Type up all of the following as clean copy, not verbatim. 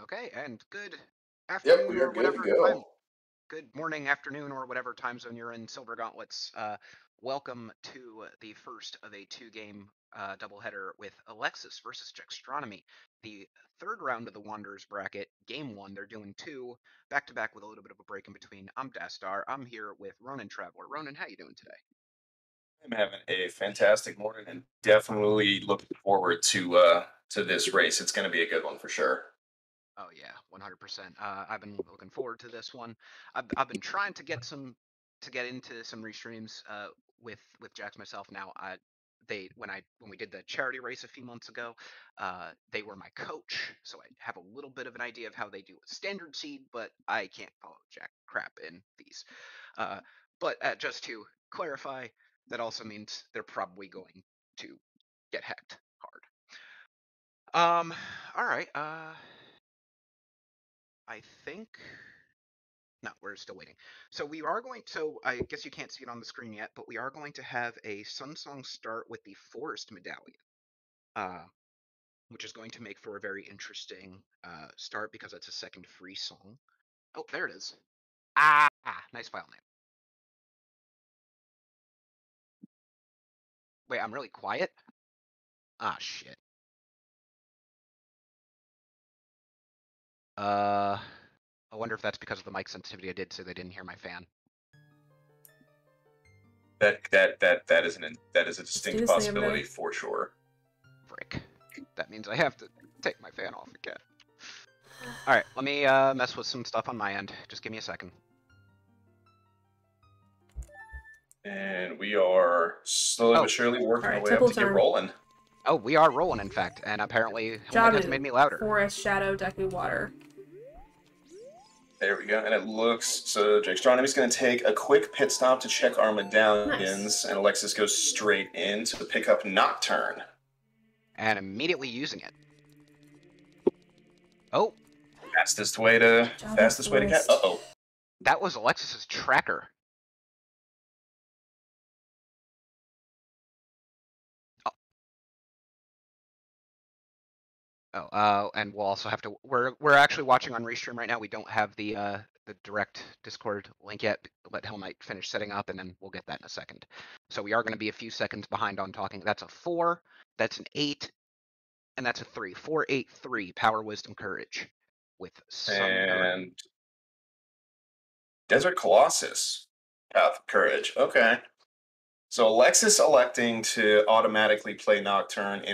Okay, and good Yep, afternoon we are or good to whatever time, go. good morning, afternoon, or whatever time zone you're in, Silver Gauntlets. Welcome to the first of a two-game doubleheader with Alexis versus jaxstronomy. The third round of the Wanderers bracket, game one. They're doing two back-to-back with a little bit of a break in between. I'm Dastar. I'm here with Ronan Traveler. Ronan, how you doing today? I'm having a fantastic morning and definitely looking forward to this race. It's going to be a good one for sure. Oh yeah, 100%. I've been looking forward to this one. I've been trying to get into some restreams with Jax myself now. When we did the charity race a few months ago, they were my coach, so I have a little bit of an idea of how they do a standard seed, but I can't follow jack crap in these. But just to clarify, that also means they're probably going to get hacked hard. All right. I think. No, we're still waiting. So we are going. So I guess you can't see it on the screen yet, but we are going to have a Sunsong start with the Forest Medallion, uh, which is going to make for a very interesting start because it's a second free song. Oh, there it is. Nice file name. Wait, I'm really quiet. Shit. I wonder if that's because of the mic sensitivity I did, so they didn't hear my fan. That is a distinct possibility Lambda. for sure. Frick. That means I have to take my fan off again. Alright, let me mess with some stuff on my end. Just give me a second. And we are slowly but surely working our way up to get rolling. Oh, we are rolling, in fact, and apparently Helmet has made me louder. Forest, Shadow, Deku, Water. There we go, and it looks so. jaxstronomy's going to take a quick pit stop to check our medallions, and Alexis goes straight in to pick up Nocturne. And immediately using it. Oh. Fastest way to catch. Uh-oh. That was Alexis's tracker. And we'll also have to. We're actually watching on Restream right now. We don't have the direct Discord link yet. Let Hellknight finish setting up, and then we'll get that in a second. So we are going to be a few seconds behind on talking. That's a 4. That's an 8. And that's a 3. 4, 8, 3. Power, Wisdom, Courage. With some. And Desert Colossus. Path of Courage. Okay. So Alexis electing to automatically play Nocturne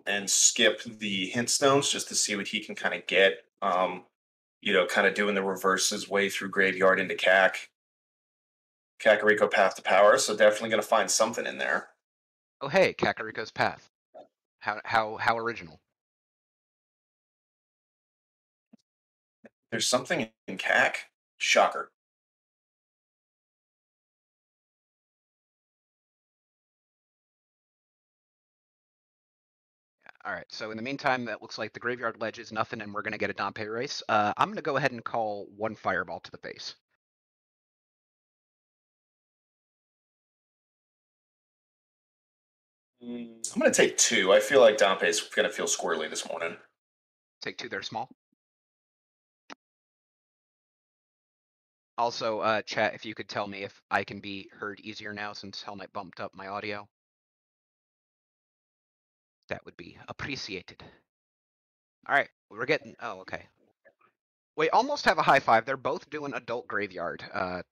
and skip the hint stones just to see what he can kind of get. Kind of doing the reverses way through Graveyard into Kakariko Path to Power. So definitely going to find something in there. Oh hey, Kakariko's Path. How original. There's something in Kak. Shocker. All right, so in the meantime, that looks like the Graveyard Ledge is nothing, and we're going to get a Dompe race. I'm going to go ahead and call one Fireball to the face. I'm going to take 2. I feel like Dompe's going to feel squirrely this morning. Take 2, they're small. Also, chat, if you could tell me if I can be heard easier now since Hellknight bumped up my audio. That would be appreciated. All right, we're getting. Oh, okay. We almost have a high five. They're both doing Adult Graveyard. They're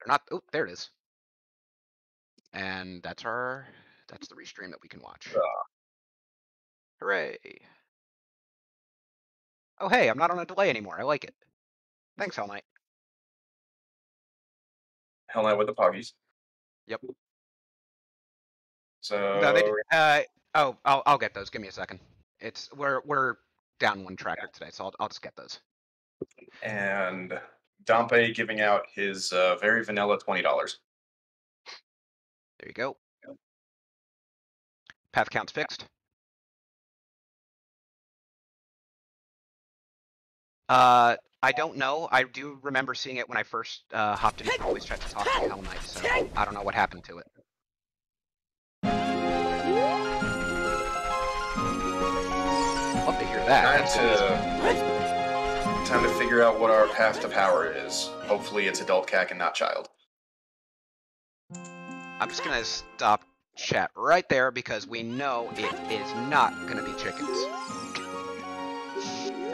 not. Oh, there it is. And that's the restream that we can watch. Hooray! Oh, hey, I'm not on a delay anymore. I like it. Thanks, Hellknight. Hellknight with the Poggies. Yep. So no, I'll get those. Give me a second. We're down one tracker today, so I'll just get those. And Dompe giving out his very vanilla $20. There you go. Path count's fixed. I don't know. I do remember seeing it when I first hopped in. I always tried to talk to Hellknight, so I don't know what happened to it. Love to hear that. time to figure out what our path to power is. Hopefully it's adult cack and not child. I'm just gonna stop chat right there because we know it is not gonna be chickens.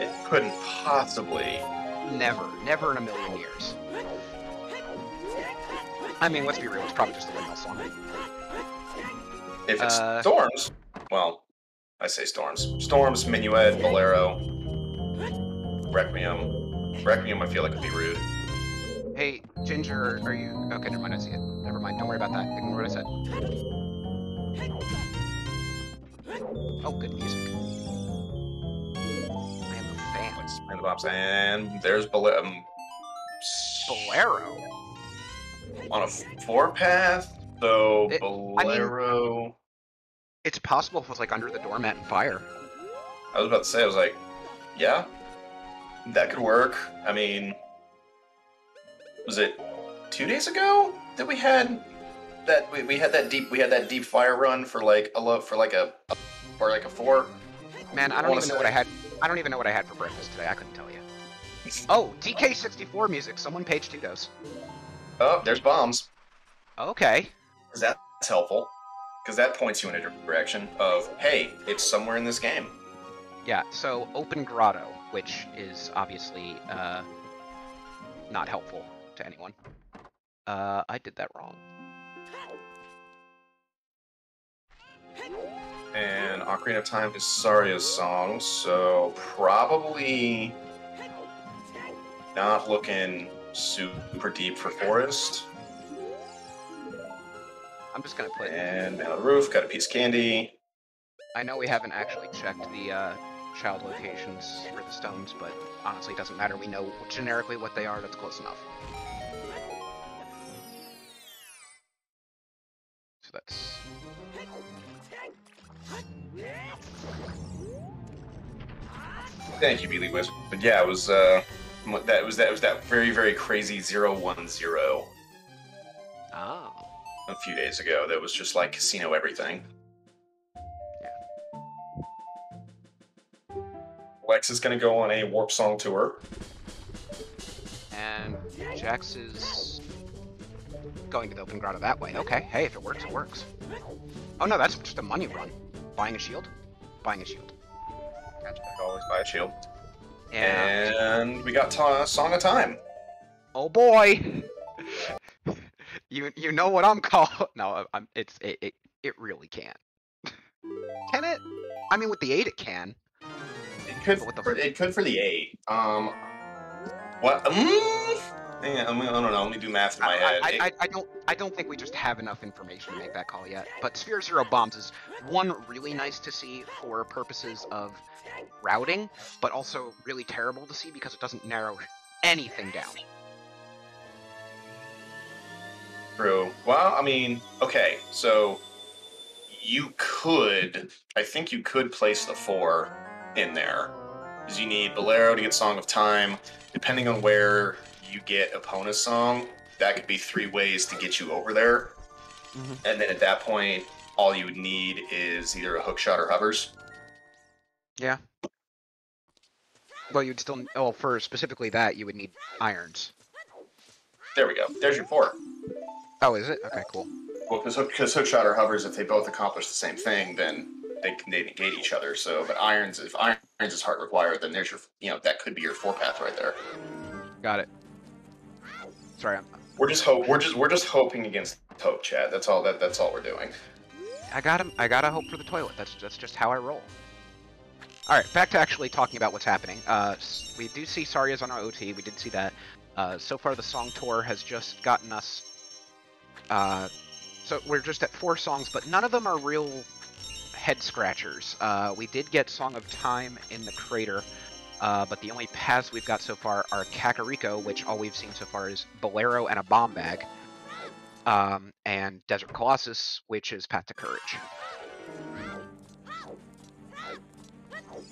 It couldn't possibly. Never in a million years. I mean, let's be real, it's probably just a windmill song. If it's storms, well, I say storms. Storms, minuet, bolero, requiem. Requiem I feel like would be rude. Hey, Ginger, are you... Okay, never mind, I see it. Never mind, don't worry about that. Ignore what I said. Oh, good music. I am a fan. And the bombs, and there's bolero. Bolero? On a 4-path, though, bolero... I mean, it's possible if it was, like, under the doormat and fire. I was about to say, I was like, yeah, that could work. I mean... Was it 2 days ago that we had that we had that deep fire run for like a 4? Man, I don't even know what I had. I don't even know what I had for breakfast today. I couldn't tell you. Oh, DK64 music. Someone page 2 those. Oh, there's bombs. Okay. That's helpful because that points you in a direction of hey, it's somewhere in this game. Yeah. So open grotto, which is obviously not helpful to anyone. I did that wrong. And Ocarina of Time is Saria's song, so probably not looking super deep for Forest. I'm just gonna put... And Man on the Roof, got a piece of candy. I know we haven't actually checked the child locations for the stones, but honestly it doesn't matter. We know generically what they are, that's close enough. So that's... Thank you, Beely Wisp. But yeah, it was that very, very crazy 010 Oh. a few days ago. That was just like casino everything. Yeah. Lex is gonna go on a Warp Song tour. And Jax is going to the open grotto that way. Okay, hey, if it works, it works. Oh no, that's just a money run. Buying a shield? Buying a shield. Gotcha. Always buy a shield. And we got Song of Time. Oh boy! you know what I'm called? No, it really can't. Can it? I mean, with the 8 it can. It could. It could for the 8. What? I don't know. Let me do math in my head. I don't think we just have enough information to make that call yet. But Sphere Zero Bombs is one really nice to see for purposes of routing, but also really terrible to see because it doesn't narrow anything down. True. Well, I mean, okay, so I think you could place the 4 in there. Because you need Bolero to get Song of Time. Depending on where you get Epona's song, that could be 3 ways to get you over there. Mm-hmm. And then at that point, all you would need is either a hookshot or hovers. Yeah. Well, you'd still... Oh, for specifically that, you would need irons. There we go. There's your 4. Oh, is it? Okay, cool. Well, because hookshot or hovers, if they both accomplish the same thing, then they negate each other. So, but irons, if irons is heart required, then there's your, that could be your 4-path right there. Got it. Sorry, we're just hoping against hope, Chad. That's all we're doing. I gotta hope for the toilet. That's just how I roll. All right, back to actually talking about what's happening. We do see Saria's on our OT. We did see that. So far, the song tour has just gotten us. So we're just at 4 songs, but none of them are real head scratchers. We did get Song of Time in the crater, but the only paths we've got so far are Kakariko, which all we've seen so far is Bolero and a bomb bag, and Desert Colossus, which is Path to Courage.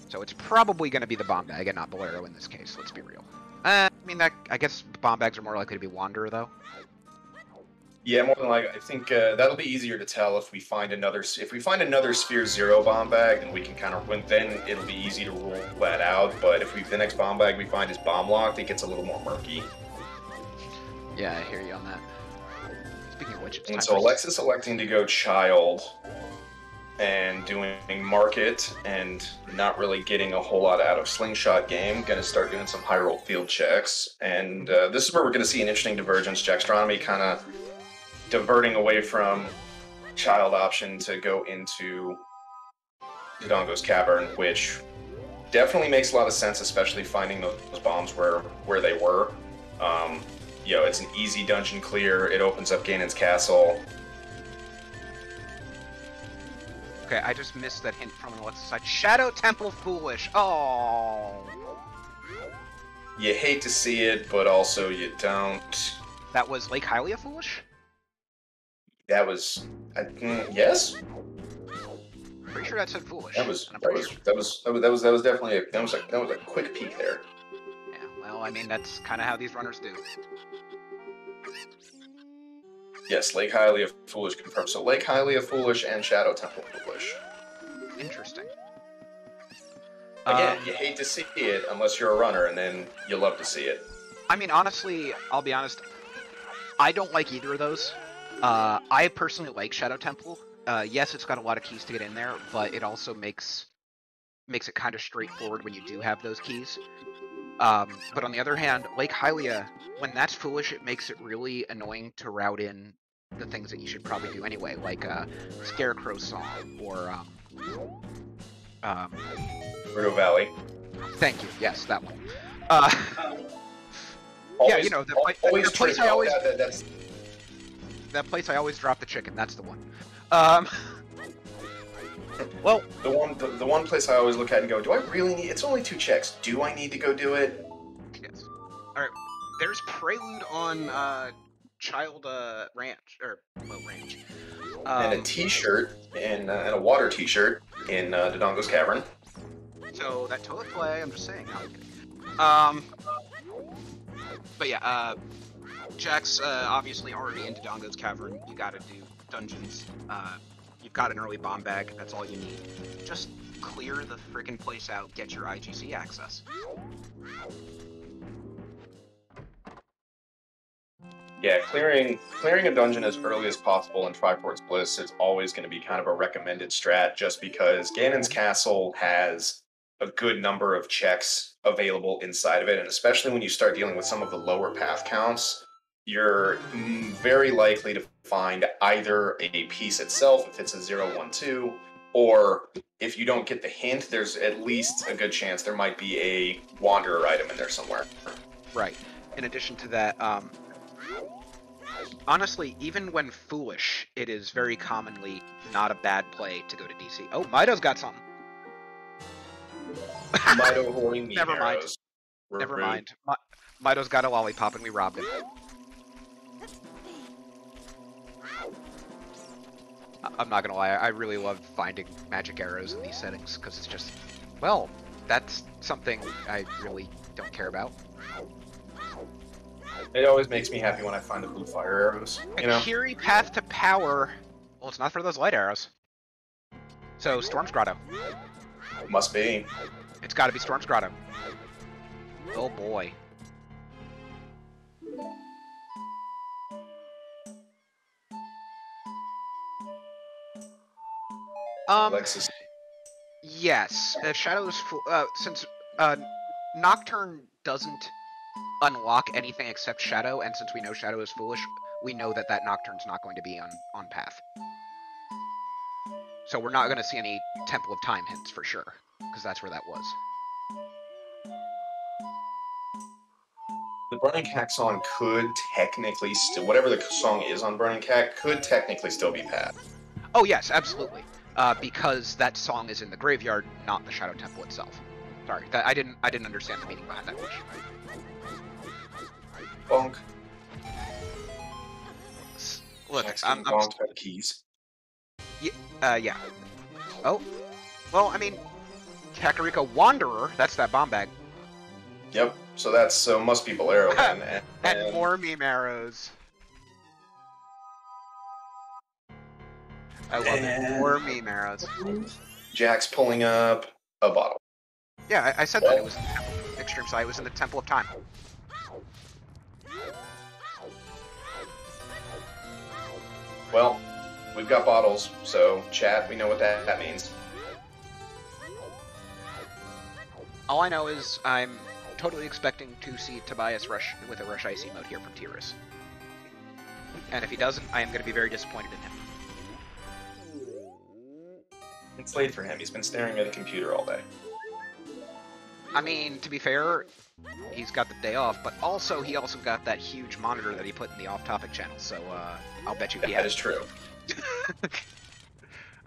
So it's probably going to be the bomb bag and not Bolero in this case, let's be real. I mean, I guess bomb bags are more likely to be Wanderer, though. Yeah, more than likely. I think that'll be easier to tell if we find another Sphere Zero bomb bag, then we can kind of then it'll be easy to rule that out. But if the next bomb bag we find is bomb locked, it gets a little more murky. Yeah, I hear you on that. Speaking of which, it's time And so for... Alexis electing to go child and doing market and not really getting a whole lot out of slingshot game. Going to start doing some high roll field checks, and this is where we're going to see an interesting divergence. Jaxstronomy kind of diverting away from child option to go into Dodongo's Cavern, which definitely makes a lot of sense, especially finding those bombs where they were. You know, it's an easy dungeon clear. It opens up Ganon's castle. Okay, I just missed that hint from Alexis' side. Shadow Temple Foolish. Oh. You hate to see it, but also you don't. That was Lake Hylia Foolish? That was, yes. Pretty sure that said Foolish. That was definitely a quick peek there. Yeah, well, I mean that's kind of how these runners do. Yes, Lake Hylia Foolish confirmed. So Lake Hylia Foolish and Shadow Temple Foolish. Interesting. Again, you hate to see it unless you're a runner, and then you love to see it. I mean, honestly, I'll be honest. I don't like either of those. I personally like Shadow Temple. Yes, it's got a lot of keys to get in there, but it also makes it kind of straightforward when you do have those keys. But on the other hand, Lake Hylia, when that's foolish, it makes it really annoying to route in the things that you should probably do anyway, like Scarecrow Song or Rudo Valley. Thank you. Yes, that one. Always, yeah, you know, the place I always that place I always drop the chicken. That's the one. Well, the one place I always look at and go, do I really need? It's only 2 checks. Do I need to go do it? yes. All right. There's Prelude on Child Ranch or Ranch. And a T-shirt and a water T-shirt in Dodongo's Cavern. So that toilet play, I'm just saying. But yeah, Jax obviously already into Dodongo's Cavern. You gotta do dungeons. You've got an early bomb bag. That's all you need. Just clear the friggin' place out. Get your IGC access. Yeah, clearing a dungeon as early as possible in Triforce Blitz is always going to be kind of a recommended strat, just because Ganon's castle has a good number of checks available inside of it, and especially when you start dealing with some of the lower path counts, you're very likely to find either a piece itself, if it's a 012, or if you don't get the hint, there's at least a good chance there might be a Wanderer item in there somewhere. Right. In addition to that, honestly, even when foolish, it is very commonly not a bad play to go to DC. Oh, Mido's got something. Mido hoarding the Never mind. arrows. Never mind. Mido's got a lollipop and we robbed him. I'm not gonna lie, I really love finding magic arrows in these settings, because it's just, well, that's something I really don't care about. It always makes me happy when I find the blue fire arrows. You know? Akiri Path to Power. Well, it's not for those light arrows. So, Storm's Grotto. Must be. It's gotta be Storm's Grotto. Oh boy. Alexis. Yes. Shadows, since Nocturne doesn't unlock anything except Shadow, and since we know Shadow is foolish, we know that Nocturne's not going to be on path. So we're not going to see any Temple of Time hints for sure, because that's where that was. The Burning Cack song could technically still, whatever the song is on Burning Cack, could technically still be path. Oh yes, absolutely. Because that song is in the graveyard, not the Shadow Temple itself. Sorry, I didn't understand the meaning behind that wish. Bonk. Look, I'm bonk got keys. Yeah. Oh, well, I mean, Kakariko Wanderer. That's that bomb bag. Yep. So that's must be Bolero then. And more meme arrows. I love it. More meme arrows. Jack's pulling up a bottle. Yeah, I said that. It was in the Temple of Extreme Sight. It was in the Temple of Time. Well, we've got bottles, so chat, we know what that means. All I know is I'm totally expecting to see Tobias rush with a Rush Icy mode here from Tiras. And if he doesn't, I am going to be very disappointed in him. It's late for him. He's been staring at a computer all day. I mean, to be fair, he's got the day off, but also he also got that huge monitor that he put in the off-topic channel, so I'll bet you he That is true.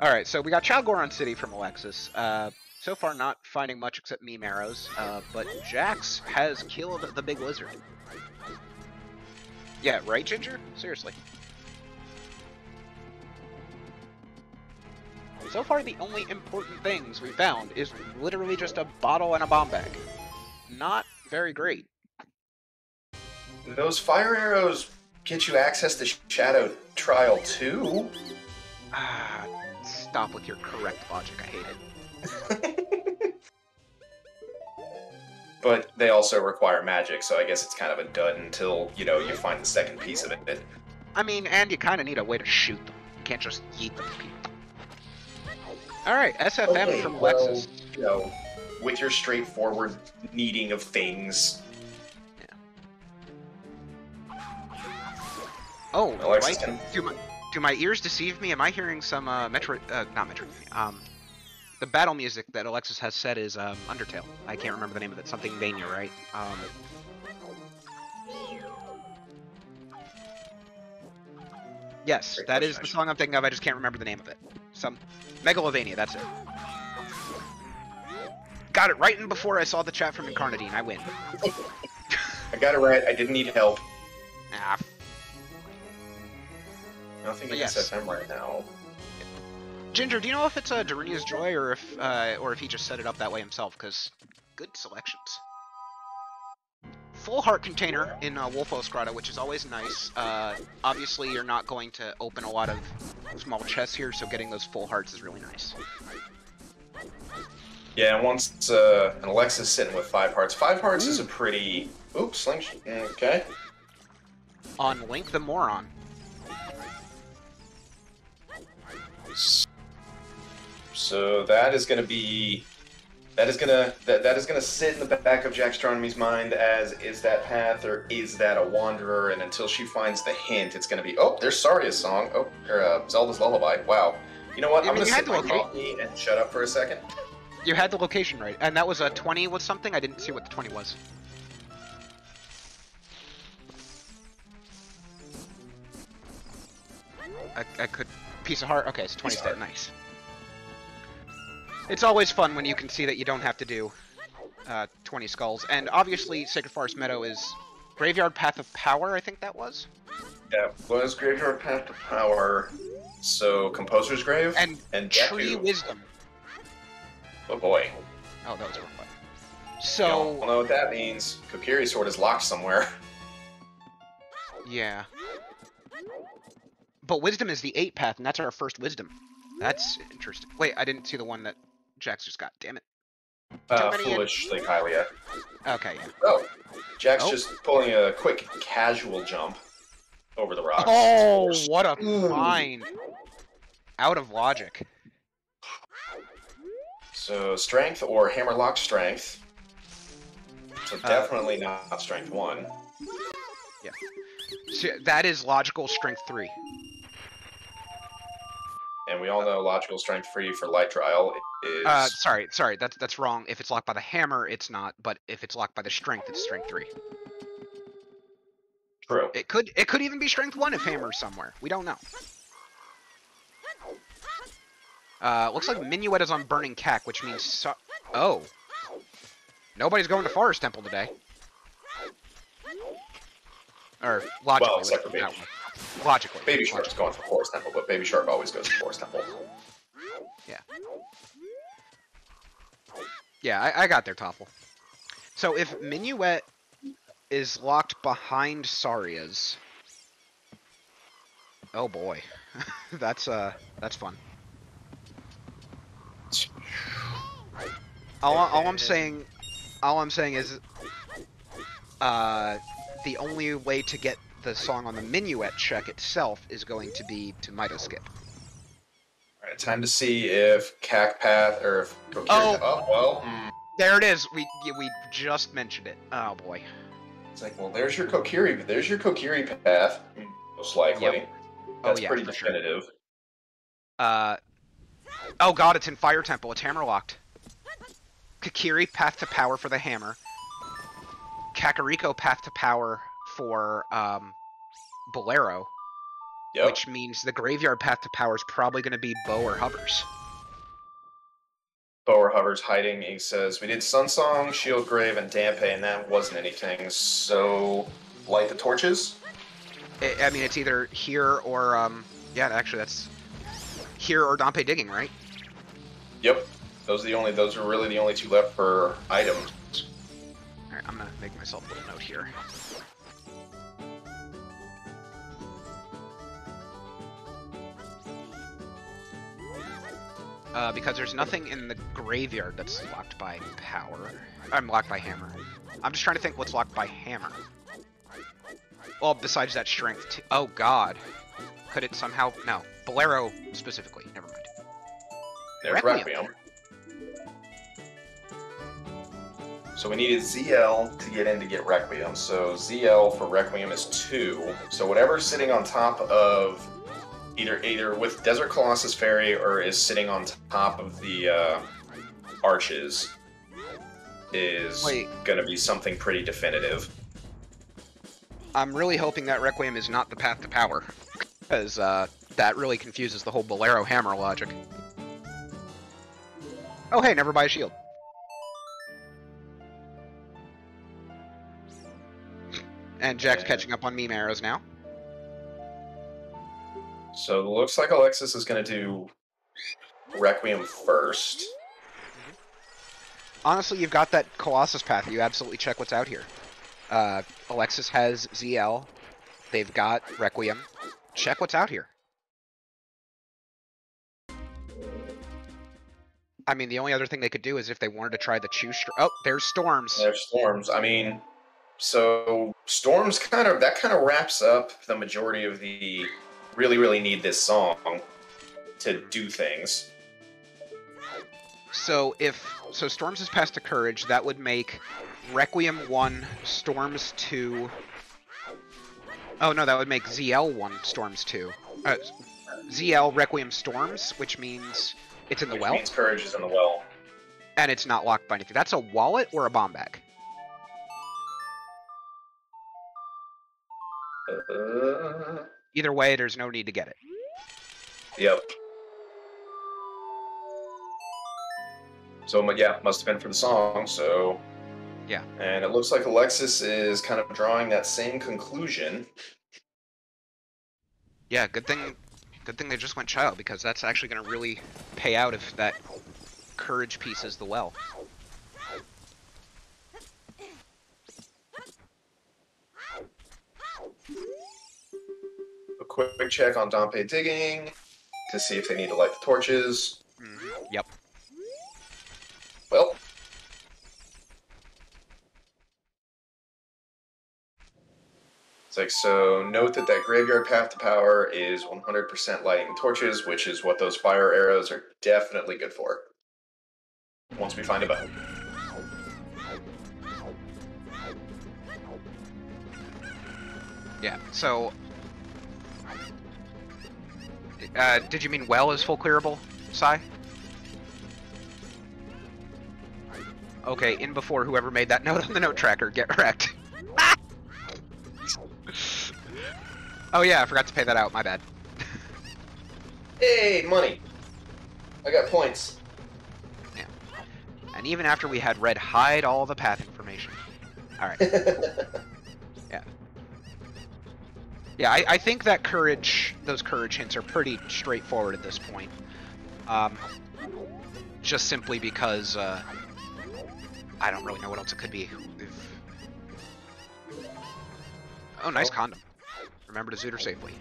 Alright, so we got Child Goron City from Alexis. So far not finding much except meme arrows, but Jax has killed the big lizard. Yeah, right, Ginger? Seriously. So far, the only important things we found is literally just a bottle and a bomb bag. Not very great. Those fire arrows get you access to Shadow Trial 2? Ah, stop with your correct logic, I hate it. But they also require magic, so I guess it's kind of a dud until, you know, you find the second piece of it. I mean, and you kind of need a way to shoot them. You can't just yeet them to people. Alright, SFM from Alexis. You know, with your straightforward needing of things. Yeah. Oh, Alexis right. Do my ears deceive me? Am I hearing some not Metroid, the battle music that Alexis has said is Undertale. I can't remember the name of it. Something Vania, right? Yes, that is the song I'm thinking of. I just can't remember the name of it. Some Megalovania, that's it. Got it right in before I saw the chat from Incarnadine. I win. I got it right. I didn't need help. Ah. Nothing in Yes. SFM right now. Ginger, do you know if it's Darunia's Joy or if he just set it up that way himself? Because good selections. Full heart container in Wolfos Grotto, which is always nice. Obviously, you're not going to open a lot of small chests here, so getting those full hearts is really nice. Yeah, and once an Alexis sitting with 5 hearts. 5 hearts is a pretty... Oops, slingshot. Okay. On Link the Moron. So that is going to be... That is gonna sit in the back of jaxstronomy's mind as, is that path or is that a wanderer? And until she finds the hint, it's gonna be, oh, there's Saria's song. Oh, or Zelda's Lullaby. Wow. You know what? I'm gonna sip my coffee and shut up for a second. You had the location right, and that was a 20 with something? I didn't see what the 20 was. I could... Piece of heart? Okay, it's 20 stat. Nice. It's always fun when you can see that you don't have to do 20 skulls. And obviously, Sacred Forest Meadow is Graveyard Path of Power, I think that was? That was Graveyard Path of Power. So, Composer's Grave? And Tree Wisdom. Oh boy. Oh, that was a rough one. You So... don't know what that means. Kokiri Sword is locked somewhere. Yeah. But Wisdom is the 8 path, and that's our first Wisdom. That's interesting. Wait, I didn't see the one that Jax just got. Damn it. Foolish Lake Hylia. Okay, yeah. Oh, Jack's just pulling a quick casual jump over the rocks. Oh, what a find! Out of logic. So strength or hammerlock strength. So definitely not strength 1. Yeah. So that is logical strength 3. And we all know logical strength 3 for light trial is... Sorry, that's wrong. If it's locked by the hammer, it's not, but if it's locked by the strength, it's strength 3. True. It could even be strength 1 if hammer's somewhere. We don't know. Looks like Minuet is on Burning Cack, which means oh. Nobody's going to Forest Temple today. Or logically. Well, except for Baby. Logically. Baby Shark's going for Forest Temple, but Baby Shark always goes to Forest Temple. Yeah. Yeah, I got there, Toffle. So if Minuet is locked behind Saria's... Oh boy. That's fun. All I'm saying is, the only way to get the song on the minuet check itself is going to be to Midas skip. All right, time to see if CAC path or if Kokiri. Oh. Well. There it is. We just mentioned it. Oh boy. It's like, well, there's your Kokiri. There's your Kokiri path, most likely. Yep. That's yeah, pretty for definitive. Sure. Oh god, it's in Fire Temple. It's hammer locked. Kokiri, path to power for the hammer. Kakariko, path to power for Bolero. Yep. Which means the graveyard path to power is probably going to be Bow or Hovers. Bow or Hovers hiding. He says, we did Sun Song, Shield Grave, and Dampe, and that wasn't anything. So, light the torches? I mean, it's either here or, yeah, actually, that's here or Dampe Digging, right? Yep. Those are really the only two left for items. Alright, I'm gonna make myself a little note here. Because there's nothing in the graveyard that's locked by power. I'm locked by hammer. I'm just trying to think what's locked by hammer. Well, besides that strength. Oh god. Could it somehow? No. Bolero specifically. Never mind. There's Requiem. So we needed ZL to get in to get Requiem. So ZL for Requiem is 2. So whatever's sitting on top of either with Desert Colossus Fairy or is sitting on top of the arches is going to be something pretty definitive. I'm really hoping that Requiem is not the path to power, because that really confuses the whole Bolero hammer logic. Oh hey, never buy a shield. And Jack's catching up on meme arrows now. So it looks like Alexis is going to do Requiem first. Honestly, you've got that Colossus path. You absolutely check what's out here. Alexis has ZL. They've got Requiem. Check what's out here. I mean, the only other thing they could do is if they wanted to try the Oh, there's Storms. There's Storms. I mean, so Storms kind of wraps up the majority of the really need this song to do things. So Storms is passed to Courage, that would make Requiem 1, Storms 2. Oh no, that would make ZL 1, Storms 2. ZL, Requiem, Storms, which means it's in the well. Which means Courage is in the well. And it's not locked by anything. That's a wallet or a bomb bag? Either way, there's no need to get it. Yep. So, yeah, must have been for the song, so... Yeah. And it looks like Alexis is kind of drawing that same conclusion. Yeah, good thing they just went Child, because that's actually going to really pay out if that Courage piece is the well. A quick check on Dampe Digging to see if they need to light the torches. Yep. Well. It's like, so note that graveyard path to power is 100% lighting torches, which is what those fire arrows are definitely good for. Once we find a bow. Yeah, so... did you mean well is full clearable, Sai? Okay, in before whoever made that note on the note tracker, get wrecked. Oh yeah, I forgot to pay that out, my bad. Hey, money! I got points. Yeah. And even after we had Red hide all the path information. Alright. Yeah. Yeah, I think that those courage hints are pretty straightforward at this point. Just simply because, I don't really know what else it could be. Oh, nice condom. Remember to zoot her safely.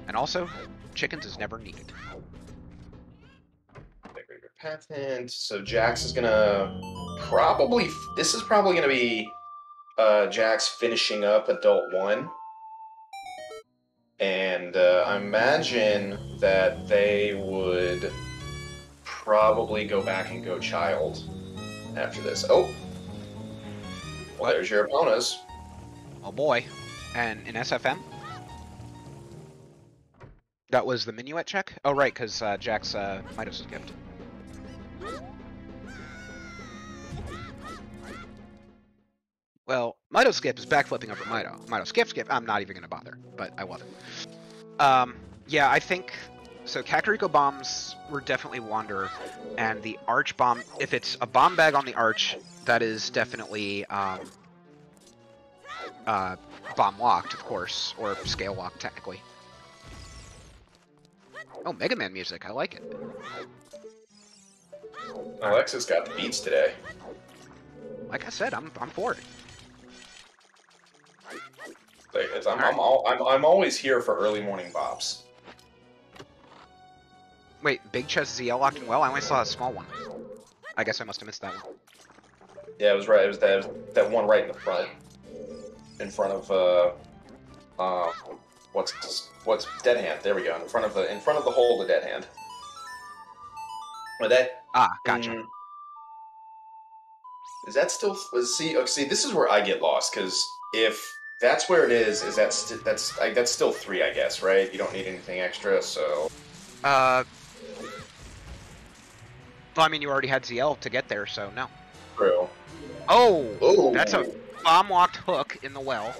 And also, chickens is never needed. Path hint. So Jax is gonna probably. This is probably gonna be Jax finishing up Adult 1. And I imagine that they would probably go back and go Child after this. Oh! Well, there's your bonus. Oh boy. And in SFM? That was the minuet check? Oh right, because Jax might have skipped. Well, Mito skip is backflipping over Mito. Mito skip, I'm not even going to bother, but I wasn't. Yeah, I think... So Kakariko bombs were definitely Wander, and the Arch bomb, if it's a bomb bag on the Arch, that is definitely bomb locked, of course, or scale locked, technically. Oh, Mega Man music, I like it. Alexis got the beats today. Like I said, I'm for it. I'm always here for early morning bops. Wait, Big Chest ZL locked in well? I only saw a small one. I guess I must have missed that one. Yeah, it was right. It was that one right in the front, in front of what's Dead Hand? There we go. In front of the hole to Dead Hand. But that gotcha. Is that still? See, this is where I get lost because if that's where it is that's still 3, I guess, right? You don't need anything extra, so. Well, I mean, you already had ZL to get there, so no. True. Oh, that's a bomb-locked hook in the well.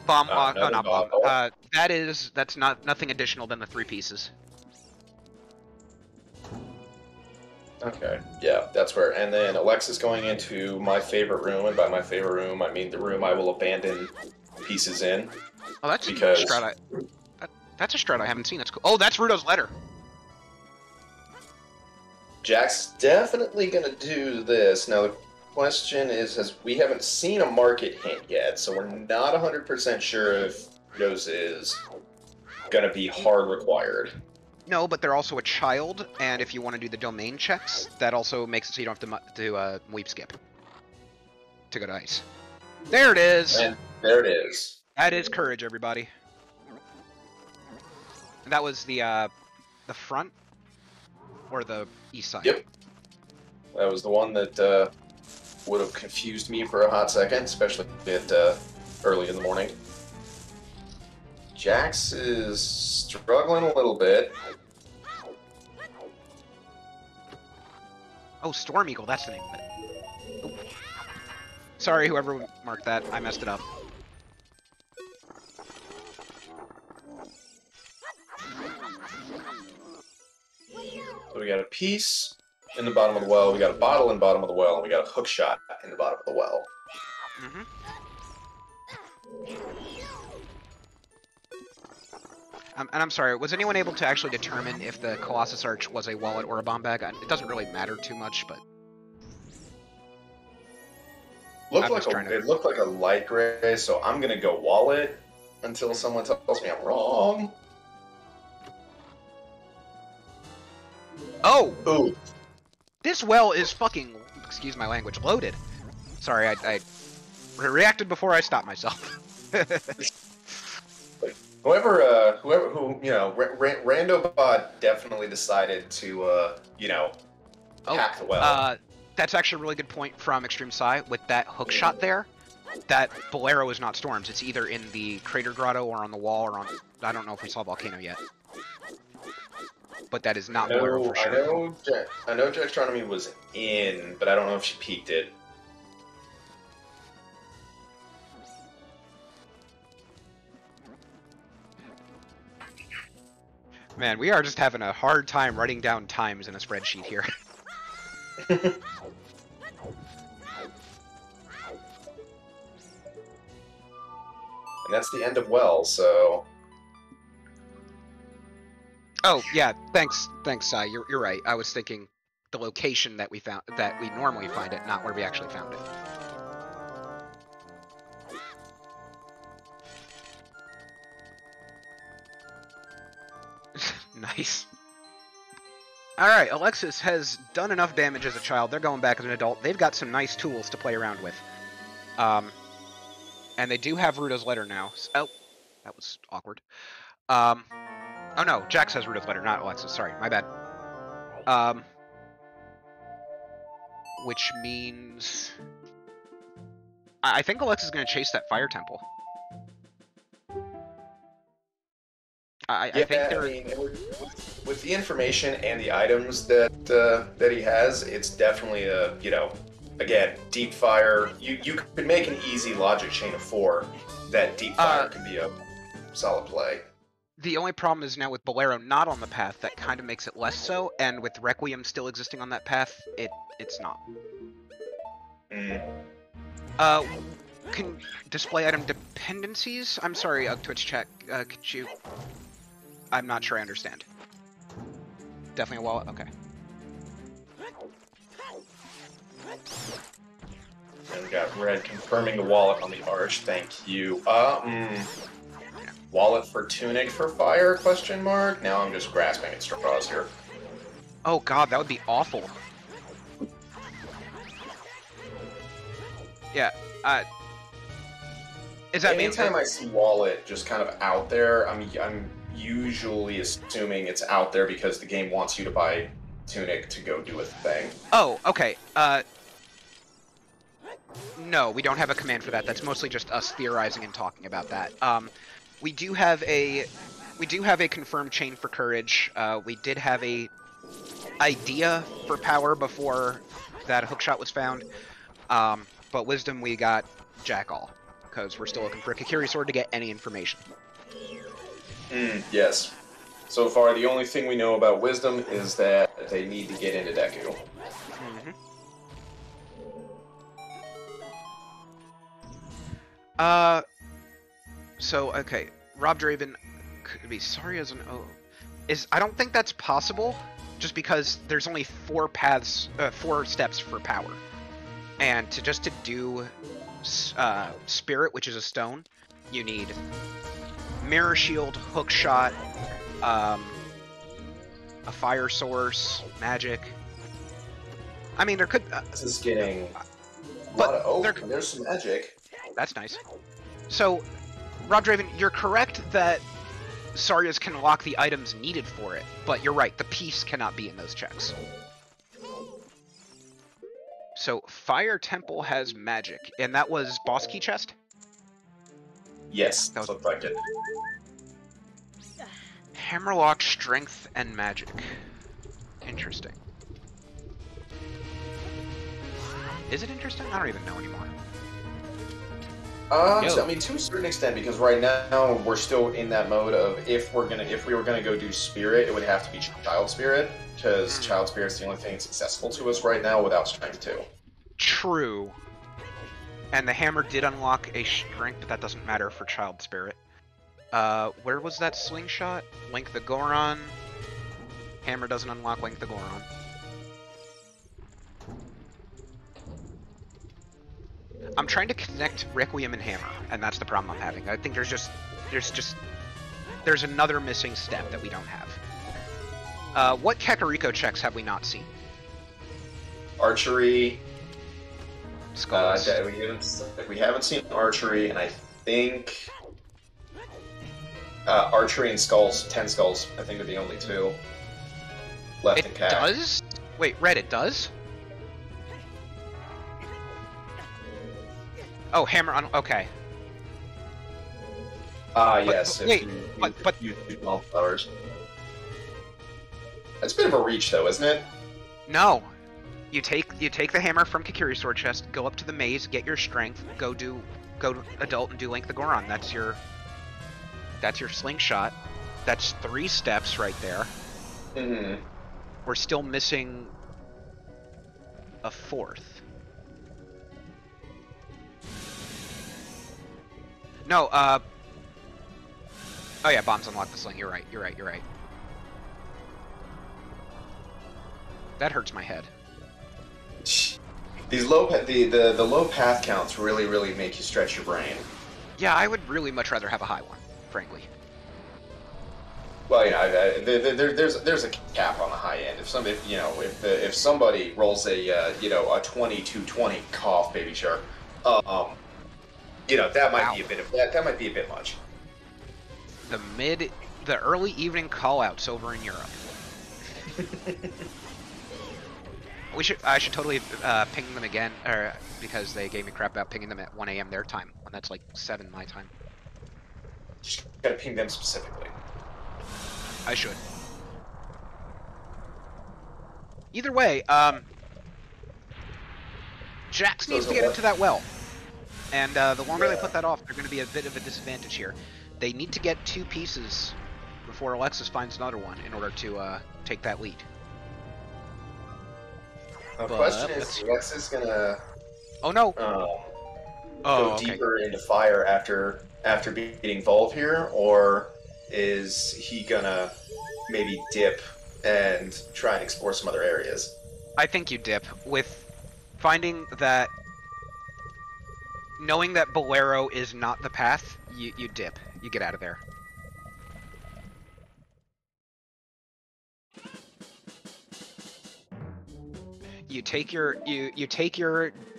Bomb lock. Oh, not bomb. That's nothing additional than the 3 pieces. Okay, yeah, that's where. And then Alexis going into my favorite room, and by my favorite room, I mean the room I will abandon pieces in. Oh, that's because a strat. That's a strat I haven't seen. That's cool. Oh, that's Rudo's letter. Jack's definitely gonna do this. Now the question is, we haven't seen a market hint yet, so we're not 100% sure if Rudo's is gonna be hard required. No, but they're also a child, and if you want to do the domain checks, that also makes it so you don't have to do a weep skip to go to ice. There it is! And there it is. That is courage, everybody. And that was the front? Or the east side? Yep. That was the one that would have confused me for a hot second, especially at early in the morning. Jax is struggling a little bit. Oh, Storm Eagle, that's the name of it. Oh. Sorry, whoever marked that. I messed it up. So we got a piece in the bottom of the well, we got a bottle in the bottom of the well, and we got a hook shot in the bottom of the well. Mm-hmm. And I'm sorry, was anyone able to actually determine if the Colossus Arch was a wallet or a bomb bag? It doesn't really matter too much, but... It looked like a light gray, so I'm gonna go wallet until someone tells me I'm wrong. Oh! Ooh. This well is fucking, excuse my language, loaded. Sorry, I reacted before I stopped myself. Whoever, Randobot definitely decided to, hack the well. That's actually a really good point from Extreme Psy. With that hook shot there, that Bolero is not Storms. It's either in the Crater Grotto or on the wall or on... I don't know if we saw Volcano yet. But that is not Bolero for sure. I know Jaxstronomy was in, but I don't know if she peeked it. Man, we are just having a hard time writing down times in a spreadsheet here. And that's the end of well, so... Oh, yeah, thanks, Sai. You're right. I was thinking the location that we found, that we normally find it, not where we actually found it. Nice. Alright, Alexis has done enough damage as a child. They're going back as an adult. They've got some nice tools to play around with. And they do have Ruta's letter now. Oh, that was awkward. Oh no, Jax has Ruta's letter, not Alexis. Sorry, my bad. Which means... I think Alexis is going to chase that fire temple. I think they're... I mean, with the information and the items that he has, it's definitely a, you know, again, deep fire. You could make an easy logic chain of 4 that deep fire could be a solid play. The only problem is now with Bolero not on the path, that kind of makes it less so, and with Requiem still existing on that path, it's not. Can display item dependencies? I'm sorry, Twitch chat, could you... I'm not sure I understand. Definitely a wallet? Okay. And we got Red confirming the wallet on the arch, thank you. Wallet for tunic for fire, question mark? Now I'm just grasping at straws here. Oh god, that would be awful. Yeah, is that anytime I see wallet just kind of out there, I'm usually assuming it's out there because the game wants you to buy tunic to go do a thing. Oh, okay. No, we don't have a command for that. That's mostly just us theorizing and talking about that. We do have a confirmed chain for courage. We did have a idea for power before that hookshot was found. But wisdom we got jack all, because we're still looking for a Kikiri sword to get any information. Yes. So far, the only thing we know about wisdom is that they need to get into Deku. So, okay. Rob Draven could be sorry as an O. I don't think that's possible, just because there's only 4 paths, 4 steps for power. And to do Spirit, which is a stone, you need Mirror Shield, Hookshot, a Fire Source, Magic. I mean, there could... this is getting a lot of... Oh, there's some magic. That's nice. So, Rob Draven, you're correct that Saryas can lock the items needed for it, but you're right, the piece cannot be in those checks. So, Fire Temple has magic, and that was Boss Key Chest? Yes, that looked like it. Hammerlock, Strength, and Magic. Interesting. Is it interesting? I don't even know anymore. So, I mean, to a certain extent, because right now we're still in that mode of if we were gonna go do Spirit, it would have to be Child Spirit, because Child Spirit's the only thing that's accessible to us right now without Strength 2. True. And the hammer did unlock a Strength, but that doesn't matter for Child Spirit. Where was that slingshot? Link the Goron. Hammer doesn't unlock Link the Goron. I'm trying to connect Requiem and Hammer, and that's the problem I'm having. I think there's another missing step that we don't have. What Kakariko checks have we not seen? Archery. Skulls. We haven't seen archery, and I think archery and skulls, 10 skulls, I think are the only 2 left in CAC. It does? Wait, Red, it does? Oh, hammer on. Okay. Yes. Wait, but you flowers. That's a bit of a reach, though, isn't it? No. You take the hammer from Kikiri sword chest, go up to the maze, get your strength, go to adult and do Link the Goron. That's your slingshot. That's 3 steps right there. Mm-hmm. We're still missing a 4th. No, oh yeah, bombs unlock the sling. You're right. That hurts my head. These the low path counts really make you stretch your brain. Yeah, I would really much rather have a high one, frankly. Well, there's a cap on the high end. If somebody rolls a 22-20 cough, baby shark, that might be a bit of that might be a bit much. The early evening call-outs over in Europe. I should totally ping them again, because they gave me crap about pinging them at 1 a.m. their time, when that's like 7 my time. Just gotta ping them specifically. I should. Either way, Jax needs to get into that well. And the longer they put that off, they're going to be a bit of a disadvantage here. They need to get 2 pieces before Alexis finds another one in order to take that lead. The question is Alexis gonna oh no go deeper into fire after beating Volve here, or is he gonna maybe dip and try and explore some other areas? I think you dip with finding that, knowing that Bolero is not the path. You dip. You get out of there. You take your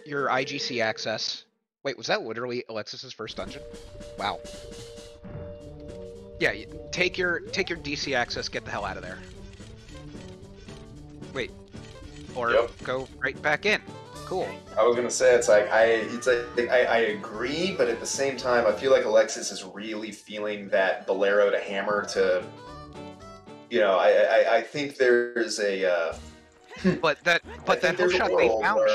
IGC access. Wait, was that literally Alexis's first dungeon? Wow. Yeah, take your DC access, get the hell out of there. Wait. Or go right back in. Cool. I was gonna say I agree, but at the same time I feel like Alexis is really feeling that Bolero to hammer to I think there's a But that hookshot they found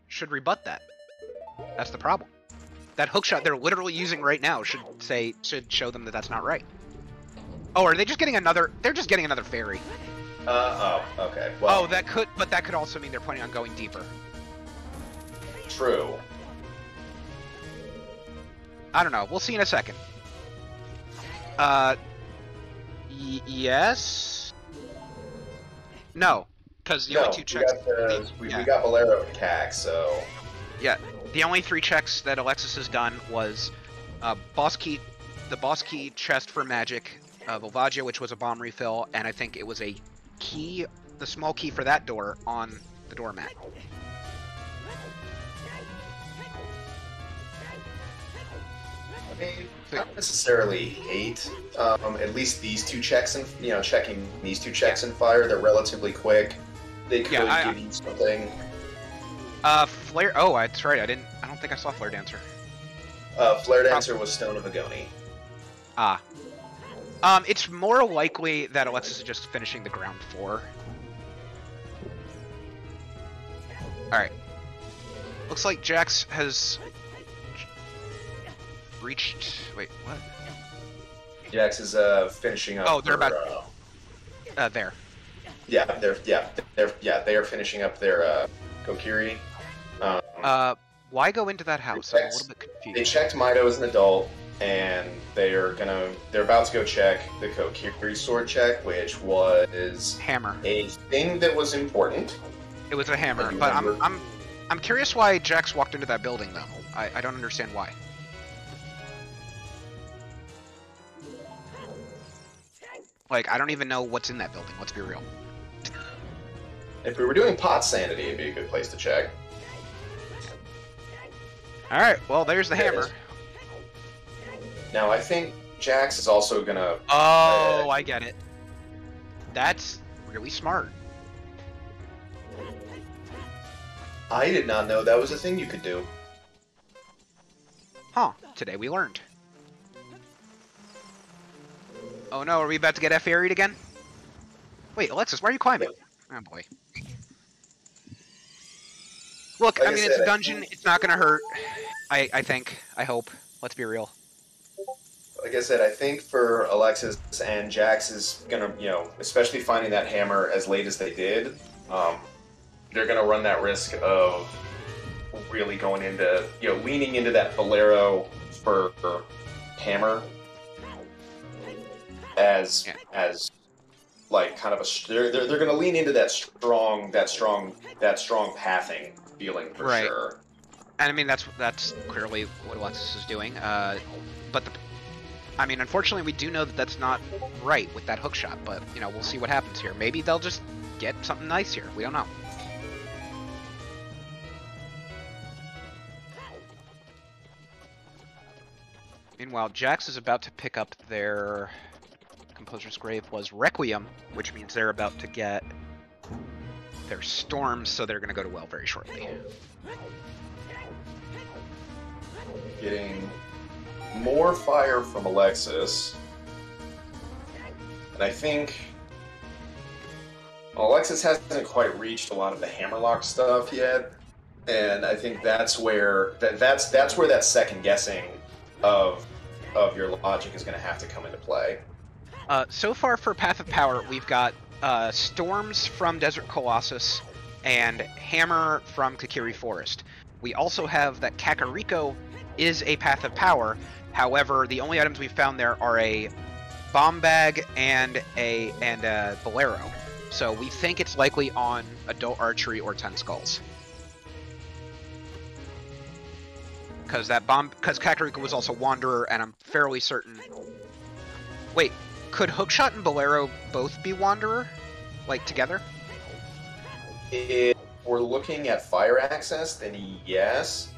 should rebut that. That's the problem. That hookshot they're literally using right now should show them that that's not right. Oh, are they just getting another? They're just getting another fairy. Okay. Well, oh, that could also mean they're planning on going deeper. True. I don't know. We'll see in a second. Yes. No. Because the only 2 checks... We got Bolero and CAC, so... Yeah, the only 3 checks that Alexis has done was the boss key chest for magic, Volvagia, which was a bomb refill, and I think it was a key, the small key for that door, on the doormat. I mean, not necessarily hate. At least these 2 checks, and checking these 2 checks in fire, they're relatively quick. They could give you something. Flare. Oh, that's right. I don't think I saw Flare Dancer. Flare Dancer was Stone of Agony. Ah. It's more likely that Alexis is just finishing the ground floor. All right. Looks like Jax has reached. Wait, what? Jax is finishing up. Oh, they're about. There. Yeah, they are finishing up their Kokiri. Why go into that house? I'm a little bit confused. They checked Mido as an adult, and they're about to go check the Kokiri sword check, which was hammer. A thing that was important. It was a hammer, but I'm curious why Jax walked into that building though. I don't understand why. Like, I don't even know what's in that building. Let's be real. If we were doing pot sanity, it'd be a good place to check. Alright, well, there's the hammer. Now, I think Jax is also gonna... Oh, I get it. That's really smart. I did not know that was a thing you could do. Huh, today we learned. Oh no, are we about to get F-Airied again? Wait, Alexis, why are you climbing? Oh boy. Look, I mean, it's a dungeon, it's not gonna hurt. I think. I hope. Let's be real. Like I said, I think for Alexis and Jax is gonna, especially finding that hammer as late as they did, they're gonna run that risk of really going into, leaning into that Bolero for hammer as like kind of they're going to lean into that strong pathing feeling for Right. sure. And I mean, that's clearly what Alexis is doing. But I mean, unfortunately, we do know that that's not right with that hook shot. But you know, we'll see what happens here. Maybe they'll just get something nice here. We don't know. Meanwhile, Jax is about to pick up their Composer's Grave was Requiem, which means they're about to get their Storms, so they're going to go to well very shortly. Getting more fire from Alexis. And I think Alexis hasn't quite reached a lot of the hammerlock stuff yet. And I think that's where that's where that second guessing of your logic is going to have to come into play. So far for Path of Power, we've got Storms from Desert Colossus and Hammer from Kakiri Forest. We also have that Kakariko is a Path of Power. However, the only items we've found there are a Bomb Bag and a Bolero. So we think it's likely on Adult Archery or Ten Skulls. Because Kakariko was also Wanderer, and I'm fairly certain... Wait, could Hookshot and Bolero both be Wanderer? Like, together? If we're looking at fire access, then yes.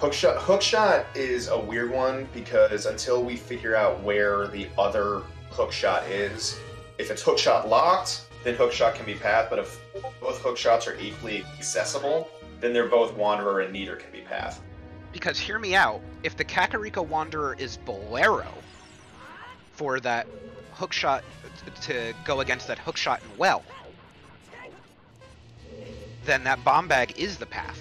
Hookshot is a weird one, because until we figure out where the other Hookshot is, if it's Hookshot locked, then Hookshot can be Path, but if both Hookshots are equally accessible, then they're both Wanderer and neither can be Path. Because, hear me out, if the Kakariko Wanderer is Bolero, for that Hookshot to go against that Hookshot in well, then that Bomb Bag is the Path.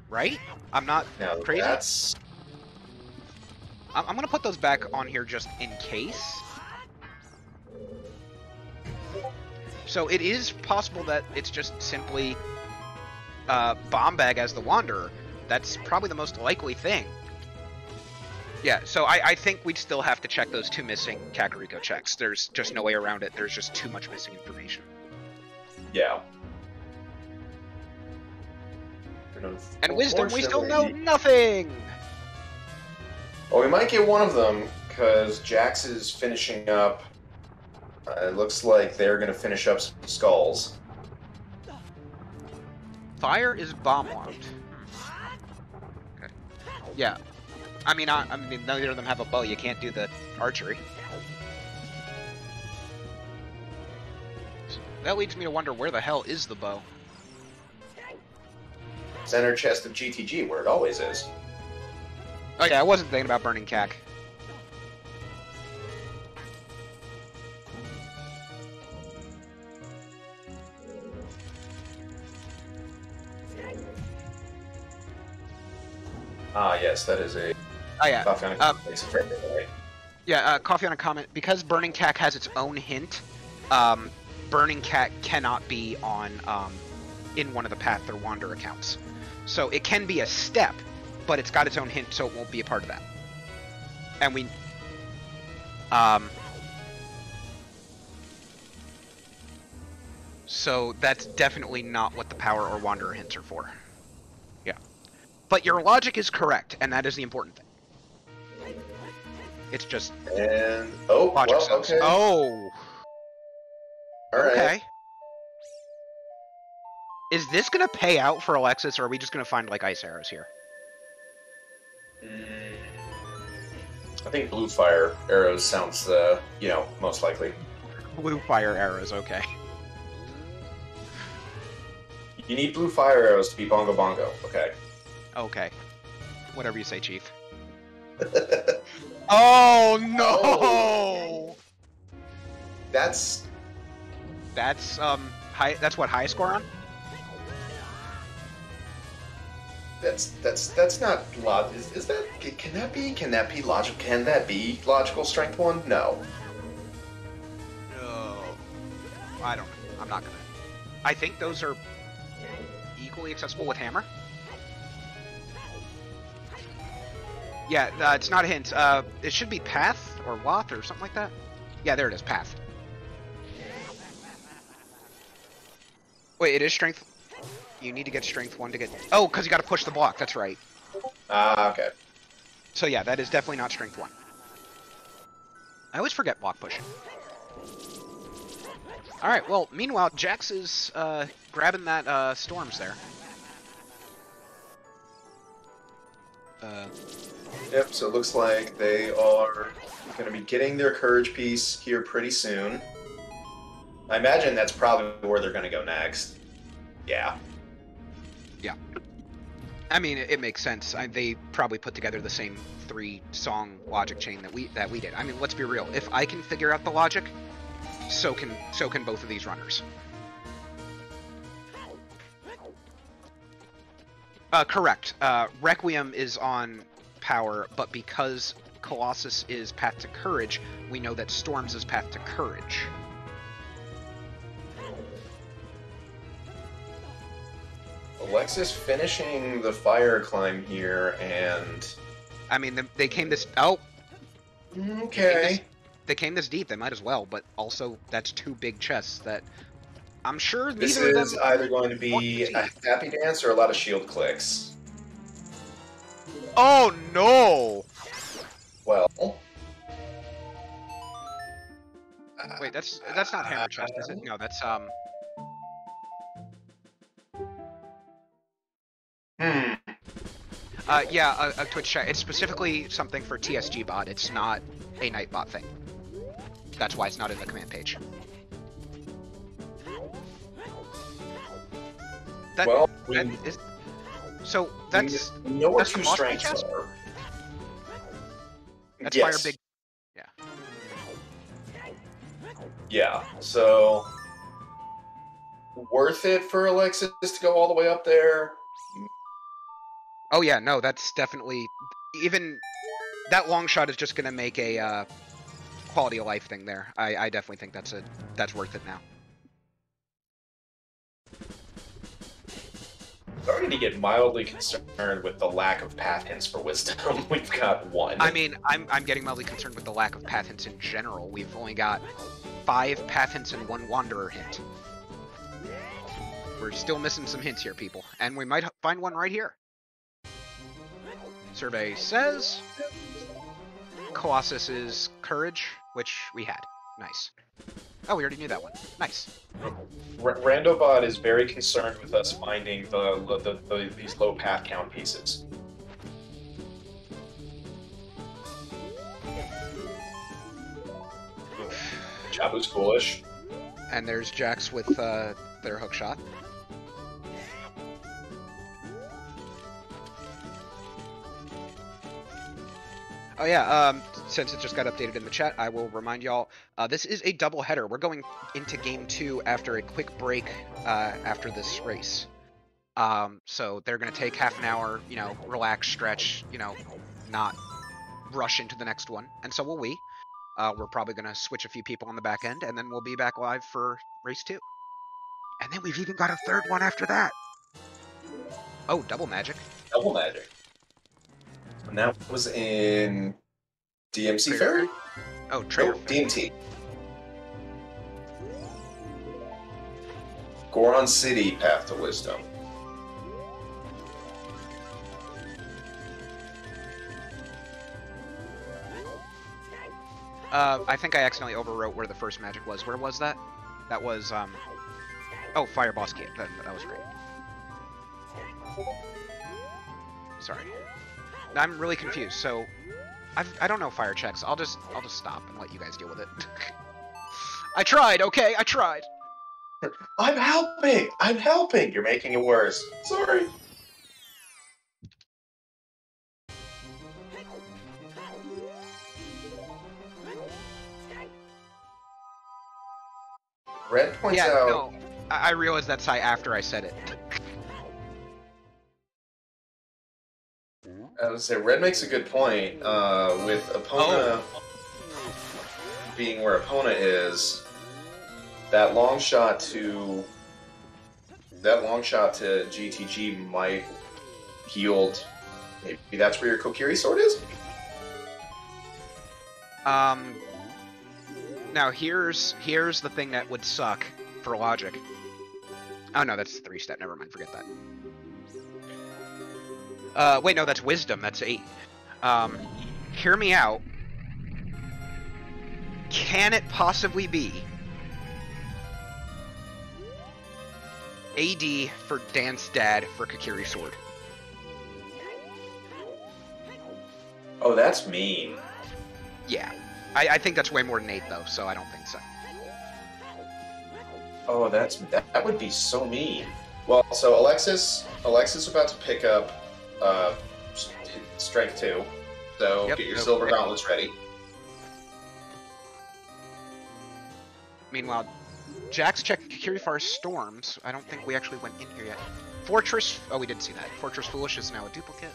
Right? I'm not crazy? I'm going to put those back on here just in case. So it is possible that it's just simply Bomb Bag as the Wanderer. That's probably the most likely thing. Yeah, so I think we'd still have to check those two missing Kakariko checks. There's just no way around it. There's just too much missing information. Yeah. And Wisdom, we still know nothing! Well, we might get one of them, because Jax is finishing up. It looks like they're going to finish up some skulls. Fire is bomb-armed. Okay. Yeah. I mean, neither of them have a bow. You can't do the archery. So that leads me to wonder, where the hell is the bow? Center chest of GTG, where it always is. Oh yeah, I wasn't thinking about burning cack. Ah, yes, that is a... Oh yeah. Coffee on a comment. Yeah, Coffee on a comment. Because burning cack has its own hint, burning cack cannot be on in one of the Path or Wander accounts. So it can be a step, but it's got its own hint, so it won't be a part of that. And we... So that's definitely not what the Power or Wanderer hints are for. Yeah. But your logic is correct, and that is the important thing. It's just... And... Oh, logic well, sense. okay. Oh! Alright. Okay. Is this gonna pay out for Alexis, or are we just gonna find, like, ice arrows here? I think blue fire arrows sounds, most likely. Blue fire arrows, okay. You need blue fire arrows to be bongo bongo, okay. Okay. Whatever you say, Chief. Oh, no! Oh. That's high, that's what, high score on? That's not is that can that be logical strength 1? No. No. I don't know. I'm not gonna. I think those are equally accessible with hammer. Yeah, it's not a hint. It should be path. or watt or something like that. Yeah, there it is, path. Wait, it is strength. You need to get strength 1 to get... Oh, because you got to push the block, that's right. Ah, okay. So yeah, that is definitely not strength 1. I always forget block pushing. Alright, well, meanwhile, Jax is grabbing that storms there. Yep, so it looks like they are going to be getting their courage piece here pretty soon. I imagine that's probably where they're going to go next. Yeah. Yeah. I mean, it makes sense. They probably put together the same 3-song logic chain that we did. I mean, let's be real. If I can figure out the logic, so can both of these runners. Correct. Requiem is on power, but because Colossus is path to courage, we know that Storms is path to courage. Alexis finishing the fire climb here, and... I mean, they came this... Oh! Okay. They came this deep, they might as well, but also, that's 2 big chests that... I'm sure This neither of them... is either going to be a happy dance or a lot of shield clicks. Oh, no! Well... Wait, that's not hammer chest, is it? No, that's, yeah, a Twitch chat. It's specifically something for TSG bot. It's not a Nightbot thing. That's why it's not in the command page. So that's we know where that's 2 the boss strengths chest? are. That's Yes. fire big. Yeah. Yeah, so... Worth it for Alexis to go all the way up there? Oh yeah, no, that's definitely even that long shot is just gonna make a quality of life thing there. I definitely think that's worth it now. Starting to get mildly concerned with the lack of path hints for wisdom. We've got 1. I mean, I'm getting mildly concerned with the lack of path hints in general. We've only got 5 path hints and 1 wanderer hint. We're still missing some hints here, people, and we might find one right here. Survey says Colossus is courage, which we had. Nice. Oh, we already knew that one. Nice. Randobot is very concerned with us finding these low path count pieces. Jabu's foolish. And there's Jax with their hook shot. Oh yeah, since it just got updated in the chat, I will remind y'all, this is a double header. We're going into Game 2 after a quick break after this race. So they're going to take half an hour, you know, relax, stretch, you know, not rush into the next one. And so will we. We're probably going to switch a few people on the back end, and then we'll be back live for race 2. And then we've even got a third one after that. Oh, double magic. Double magic. And that was in DMC Fair? Oh, Trader Fair. DMT. Goron City, Path to Wisdom. I think I accidentally overwrote where the first magic was. Where was that? That was, oh, Fire Boss Key. That was great. Sorry. I'm really confused, so... I don't know fire checks. I'll just stop and let you guys deal with it. I tried, okay? I tried! I'm helping! I'm helping! You're making it worse. Sorry. Red points out... No, I realized that's after I said it. I would say Red makes a good point. With Epona being where Epona is, that long shot to GTG might yield. Maybe that's where your Kokiri sword is. Now here's the thing that would suck for logic. Oh no, that's 3-step. Never mind. Forget that. Wait, no, that's wisdom. That's 8. Hear me out. Can it possibly be AD for Dance Dad for Kakiri Sword? Oh, that's mean. Yeah. I think that's way more than 8, though, so I don't think so. Oh, that would be so mean. Well, so Alexis about to pick up Strength 2. So get your Silver Gauntlets ready. Meanwhile, Jax checked Kakiri Storms. I don't think we actually went in here yet. Fortress... Oh, we did see that. Fortress Foolish is now a duplicate.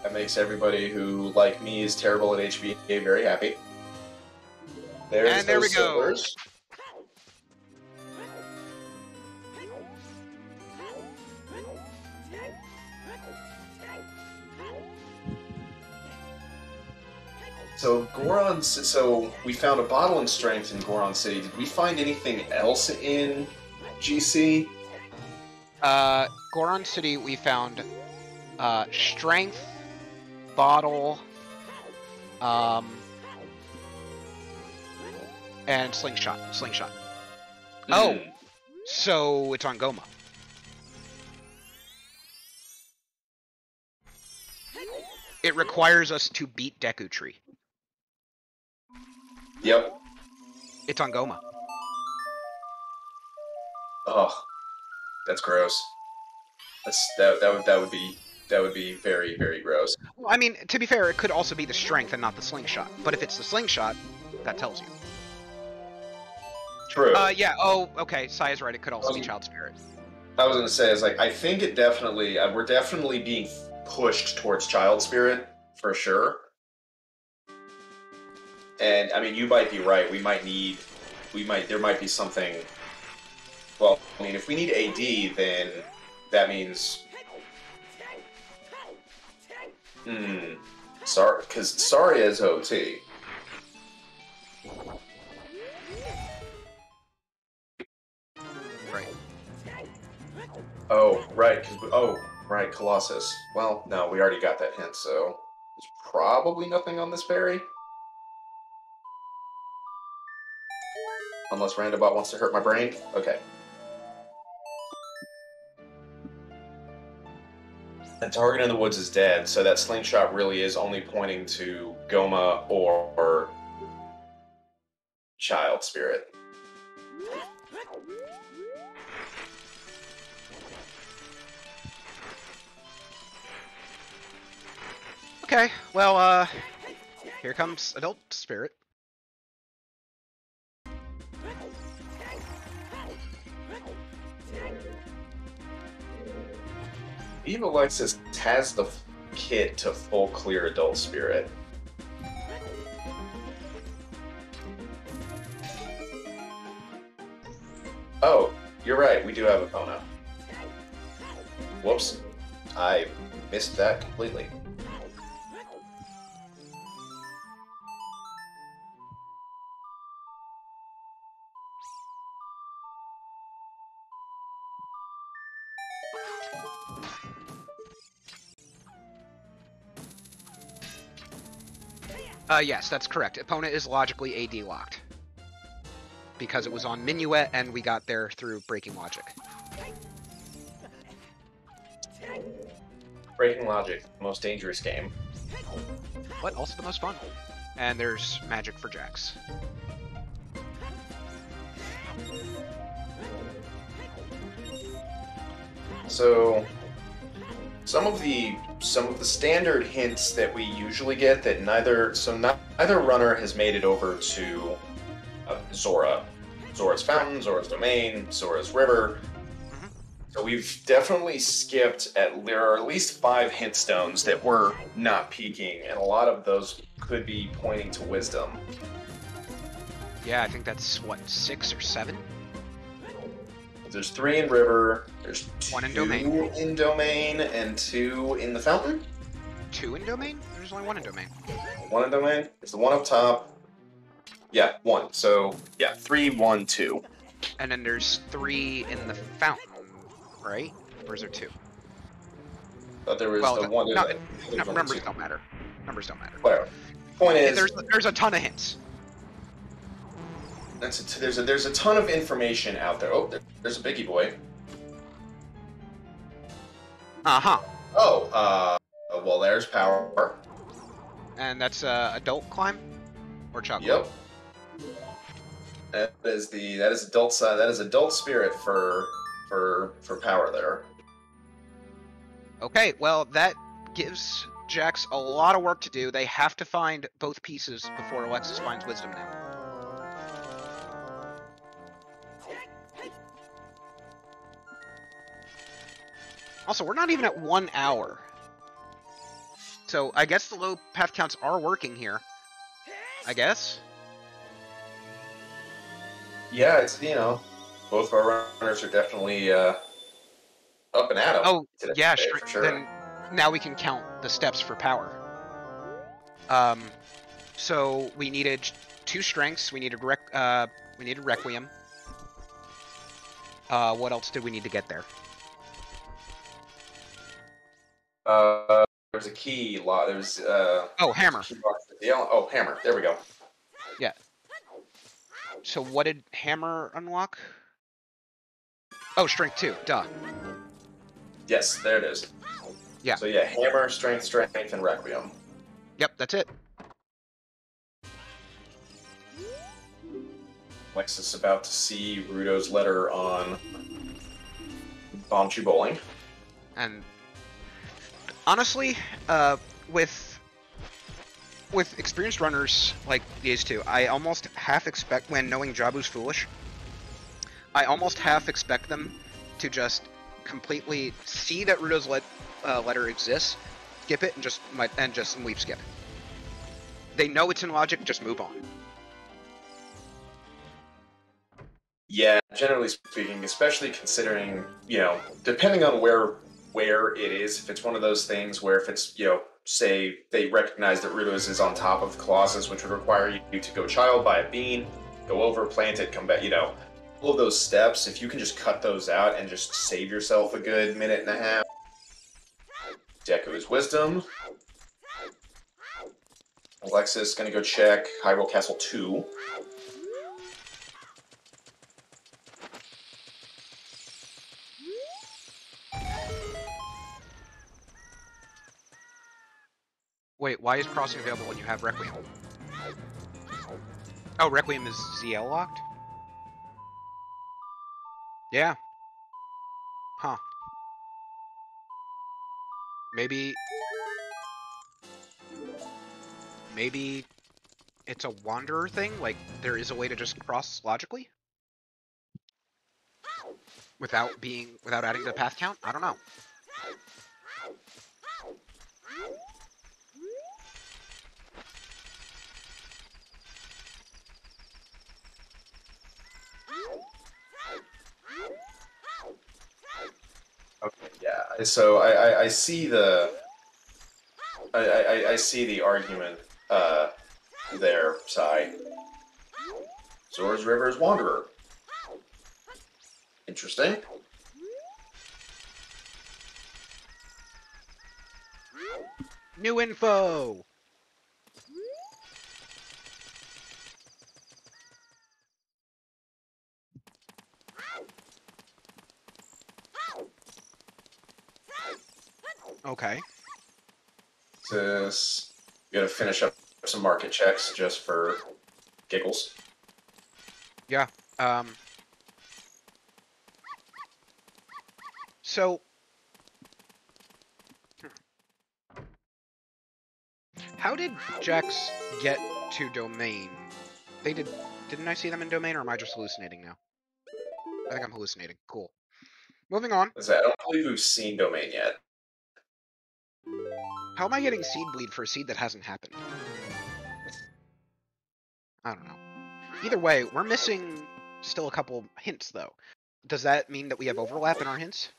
That makes everybody who, like me, is terrible at HBA very happy. And there we go. Silvers. So we found a bottle in Strength in Goron City. Did we find anything else in GC? Goron City, we found Strength, Bottle, and Slingshot. Oh, so it's on Goma. It requires us to beat Deku Tree. Yep. It's on Goma. Oh, that's gross. That would be very, very gross. Well, I mean, to be fair, it could also be the Strength and not the Slingshot. But if it's the Slingshot, that tells you. True. Yeah. Oh, okay. Sai is right. It could also be Child Spirit. I was gonna say, I think it definitely we're definitely being pushed towards Child Spirit for sure. And I mean, you might be right. There might be something. Well, I mean, if we need AD, then that means. Sorry, because Saria is OT. Right. Oh, right. Right, Colossus. Well, no, we already got that hint, so there's probably nothing on this ferry. Unless Randobot wants to hurt my brain. Okay. And Target in the Woods is dead, so that Slingshot really is only pointing to Goma or Child Spirit. Okay, well, here comes Adult Spirit. Eve Alexis has the kit to full clear Adult Spirit. Oh, you're right, we do have a Epona. Whoops. I missed that completely. Yes, that's correct. Epona is logically AD locked. Because it was on Minuet and we got there through Breaking Logic. Breaking Logic, most dangerous game. But also the most fun. And there's magic for Jax. So some of the standard hints that we usually get that neither runner has made it over to Zora. Zora's Fountain, Zora's Domain, Zora's River. So we've definitely skipped there are at least 5 hint stones that we're not peeking, and a lot of those could be pointing to wisdom. Yeah, I think that's, what, 6 or 7? There's 3 in River, there's 1 in 2 Domain. in Domain, and 2 in the Fountain? 2 in domain? There's only 1 in domain. 1 in domain? It's the one up top. Yeah, 1. So, yeah, 3, 1, 2. And then there's 3 in the fountain, right? Or is there 2? But there was Well, the one. no, there's only numbers 2. don't matter. Numbers don't matter. Whatever. Point is, There's a ton of hints. there's a ton of information out there. Oh, there's a biggie boy. Uh-huh. Oh, well, there's power. And that's adult climb? Or child Yep. That is adult side. That is adult spirit for power there. Okay, well, that gives Jax a lot of work to do. They have to find both pieces before Alexis finds wisdom now. Also, we're not even at 1 hour. So, I guess the low path counts are working here. I guess? Yeah, it's, both of our runners are definitely up and at 'em Oh, today, yeah, for sure. then now we can count the steps for power. So we needed 2 strengths, we needed Requiem. What else did we need to get there? There's a key lot. There's Oh, hammer. Oh, hammer. There we go. Yeah. So what did hammer unlock? Oh, strength 2. Duh. Yes, there it is. Yeah. So yeah, hammer, strength, and requiem. Yep, that's it. Alexis about to see Rudo's letter on Bombchu Bowling. And honestly, with experienced runners like these two, I almost half expect, when knowing Jabu's foolish, I almost half expect them to just completely see that Rudo's letter exists, skip it, and just leave skip. They know it's in logic, just move on. Yeah, generally speaking, especially considering, depending on where it is, if it's one of those things where if it's, say they recognize that Rudo's is on top of the Colossus, which would require you to go child, buy a bean, go over, plant it, come back, all of those steps, if you can just cut those out and just save yourself a good minute and a half. Deku's Wisdom. Alexis gonna go check Hyrule Castle 2. Wait, why is crossing available when you have Requiem? Oh, Requiem is ZL locked? Yeah. Huh. Maybe it's a wanderer thing? Like, there is a way to just cross logically? Without adding to the path count? I don't know. Okay, yeah. So I see I see the argument there, Sai. Zora's River is Wanderer. Interesting. New info! Okay. This, you gotta finish up some market checks just for giggles. Yeah. So how did Jax get to domain? Didn't I see them in domain, or am I just hallucinating now? I think I'm hallucinating. Cool. Moving on. I don't believe we've seen Domain yet. How am I getting seed bleed for a seed that hasn't happened? I don't know. Either way, we're missing still a couple hints, though. Does that mean that we have overlap in our hints?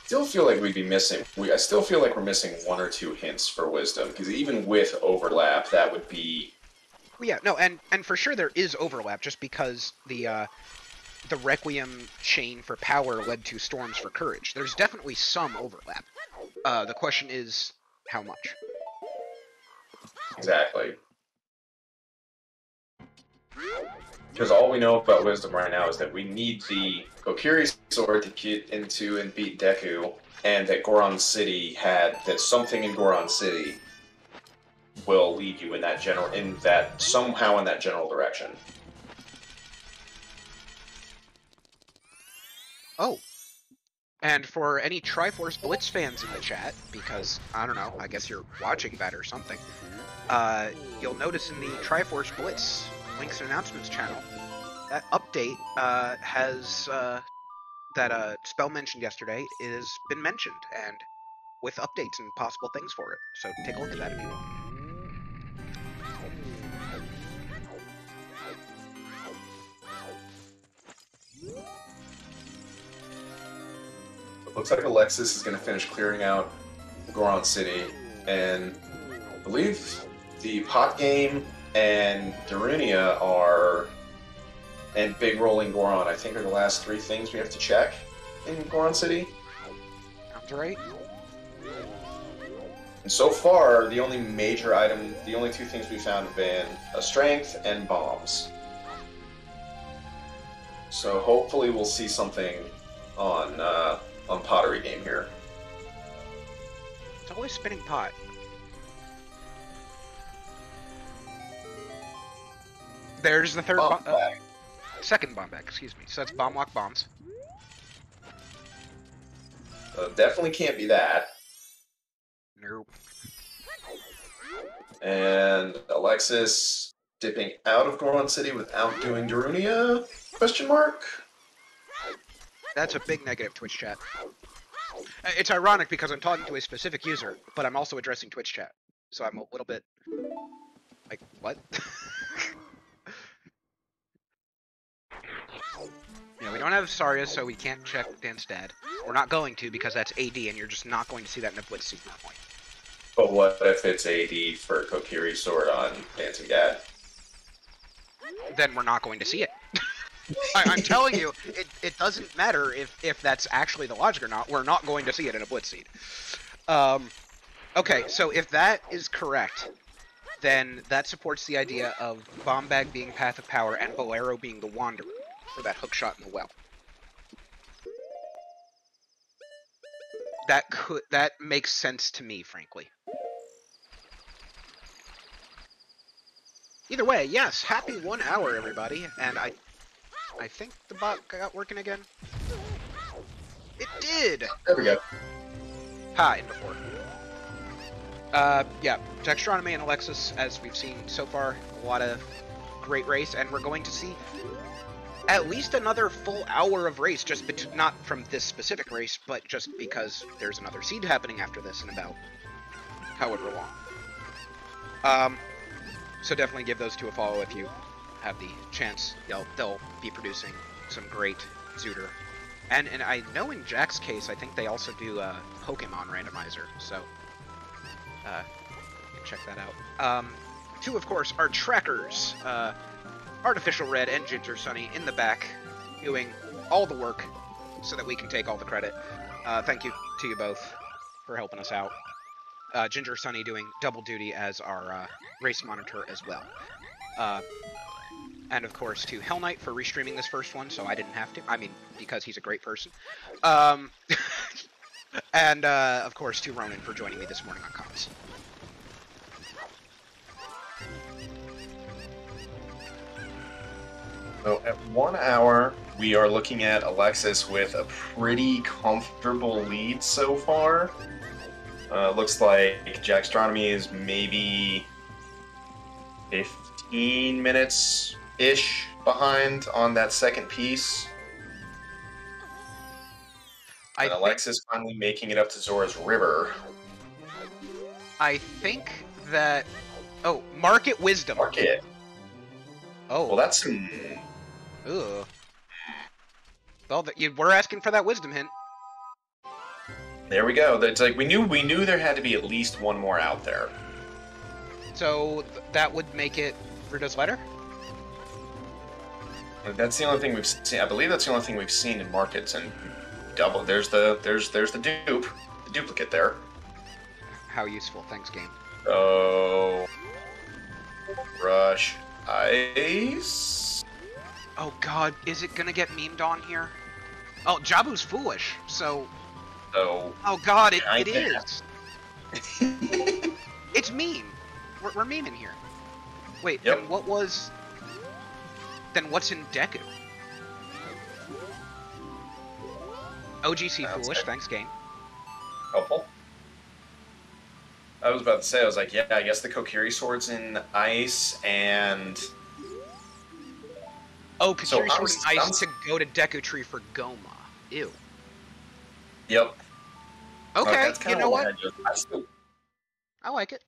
still feel like we'd be missing. I still feel like we're missing 1 or 2 hints for wisdom, because even with overlap, that would be. Well, yeah, no, and for sure there is overlap, just because the Requiem chain for power led to storms for courage. There's definitely some overlap. The question is how much. Exactly. Because all we know about wisdom right now is that we need the Kokiri sword to get into and beat Deku, and that something in Goron City will lead you in that general direction. Oh. And for any Triforce Blitz fans in the chat, because, I don't know, I guess you're watching that or something, you'll notice in the Triforce Blitz links and announcements channel, that update that Spell mentioned yesterday has been mentioned, and with updates and possible things for it. So take a look at that if you want. It looks like Alexis is going to finish clearing out Goron City, and I believe the Pot Game and Darunia and Big Rolling Goron, I think, are the last 3 things we have to check in Goron City. Sounds right. And so far, the only 2 things we found have been a strength and bombs. So hopefully we'll see something on Pottery Game here. It's always spinning pot. There's the third second bomb bag, excuse me. So that's bomb lock bombs. Definitely can't be that. Nope. And Alexis dipping out of Goron City without doing Darunia? Question mark? That's a big negative, Twitch chat. It's ironic because I'm talking to a specific user, but I'm also addressing Twitch chat. So I'm a little bit... like, what? Yeah, we don't have Saria, so we can't check Dan's dad. We're not going to, because that's AD, and you're just not going to see that in a Blitz seed normally. But what if it's AD for Kokiri Sword on Dancing Dad? Then we're not going to see it. I'm telling you, it doesn't matter if that's actually the logic or not. We're not going to see it in a Blitz seed. Okay, so if that is correct, then that supports the idea of Bomb Bag being Path of Power and Bolero being the Wanderer for that hook shot in the well. That makes sense to me, frankly. Either way, yes, happy 1 hour, everybody, and I think the bot got working again. It did! There we go. Ha, in before. Yeah, Jaxstronomy and Alexis, as we've seen so far, a lot of great race, and we're going to see at least another full hour of race, not from this specific race, but just because there's another seed happening after this in about however long. So definitely give those two a follow if you have the chance. They'll be producing some great Zooter. And I know in Jack's case, I think they also do Pokemon Randomizer, so you can check that out. Two, of course, are trackers. Artificial Red and Ginger Sunny in the back, doing all the work so that we can take all the credit. Thank you to you both for helping us out. Ginger Sunny doing double duty as our race monitor as well. And of course to Hell Knight for restreaming this first one, so I didn't have to. I mean, because he's a great person. And of course to Ronan for joining me this morning on comms. So at 1 hour, we are looking at Alexis with a pretty comfortable lead so far. Looks like Jaxstronomy is maybe 15 minutes-ish behind on that second piece. And Alexis finally making it up to Zora's River. I think that... Oh, Market Wisdom. Market. Oh. Well, that's some... Ugh. Well, we're asking for that wisdom hint. There we go. It's like we knew there had to be at least one more out there. So that would make it Rudo's letter? That's the only thing we've seen. I believe that's the only thing we've seen in markets. And double. There's the duplicate there. How useful. Thanks, game. Oh, rush ice. Oh god, is it gonna get memed on here? Oh, Jabu's foolish, so... So... Oh god, it is! It's meme! We're memeing here. Wait, Yep. then what was... Then what's in Deku? OGC foolish, it. thanks game. Helpful. I was about to say, I was like, yeah, I guess the Kokiri sword's in ice, and... Oh, Kokiri So sword and ice to go to Deku Tree for Goma. Ew. Yep. Okay, that's you kinda know why what? I like it.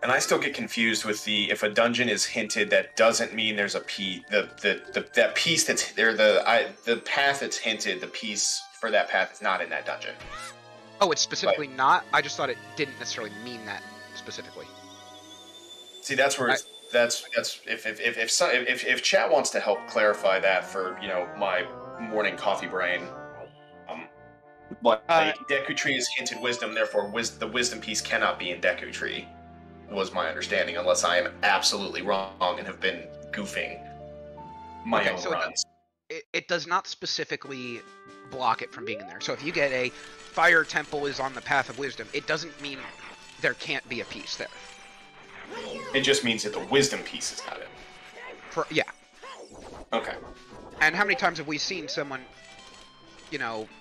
And I still get confused with if a dungeon is hinted, that doesn't mean there's a piece. That piece that's there, the path that's hinted, the piece for that path is not in that dungeon. Oh, it's specifically not? I just thought it didn't necessarily mean that specifically. See, that's where that's if chat wants to help clarify that for my morning coffee brain, Deku Tree is hinted wisdom, therefore the wisdom piece cannot be in Deku Tree. Was my understanding, unless I am absolutely wrong and have been goofing my own runs. It does not specifically block it from being in there. So if you get a fire temple is on the path of wisdom, it doesn't mean there can't be a piece there. It just means that the wisdom piece is not in. Yeah. Okay. And how many times have we seen someone,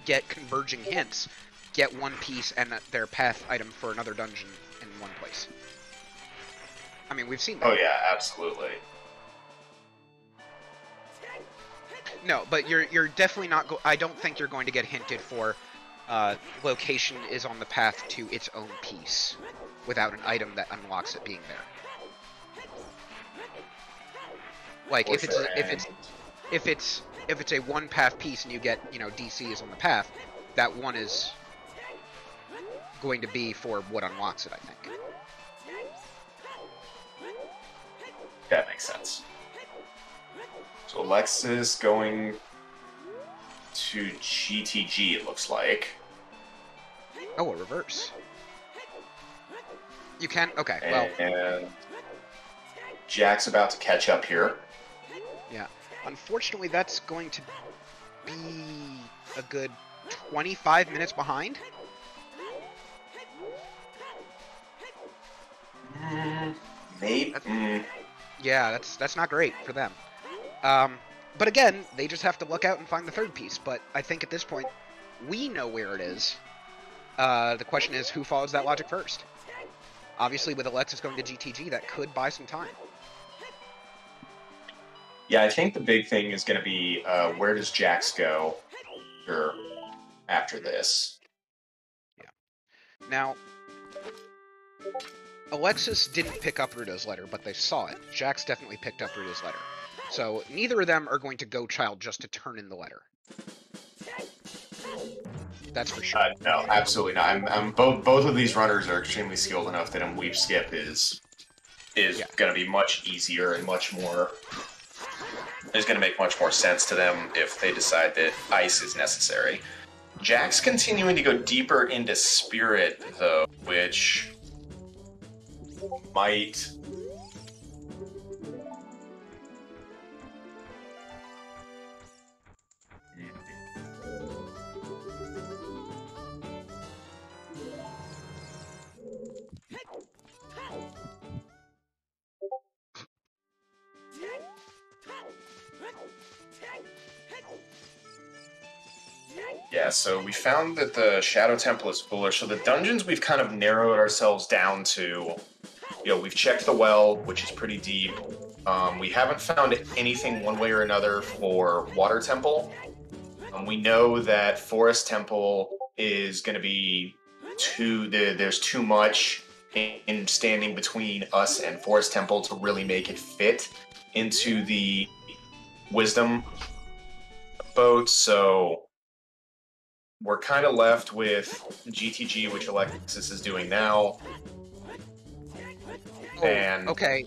get converging hints, get one piece and their path item for another dungeon in one place? I mean, we've seen that. Oh yeah, absolutely. No, but you're definitely not. I don't think you're going to get hinted for. Location is on the path to its own piece, without an item that unlocks it being there. Like if it's a one path piece and you get DC is on the path, that one is going to be for what unlocks it. I think. That makes sense. So Alexis going to GTG, it looks like. Oh, a reverse. You can? Okay, and Jack's about to catch up here. Yeah. Unfortunately, that's going to be a good 25 minutes behind. Maybe. Yeah, that's not great for them. But again, they just have to look out and find the third piece. But I think at this point, we know where it is. The question is, who follows that logic first? Obviously, with Alexis going to GTG, that could buy some time. Yeah, I think the big thing is going to be where does Jax go after this? Yeah. Now, Alexis didn't pick up Rudo's letter, but they saw it. Jax definitely picked up Rudo's letter. So neither of them are going to go child just to turn in the letter. That's for sure. No, absolutely not. I'm both of these runners are extremely skilled enough that a weep skip is going to be much easier and much more. It's going to make much more sense to them if they decide that ice is necessary. Jack's continuing to go deeper into spirit though, which might. Yeah, so we found that the Shadow Temple is foolish. So the dungeons we've kind of narrowed ourselves down to, we've checked the well, which is pretty deep. We haven't found anything one way or another for Water Temple. We know that Forest Temple is going to be there's too much in standing between us and Forest Temple to really make it fit into the Wisdom boat, so we're kind of left with GTG, which Alexis is doing now. Oh, And okay.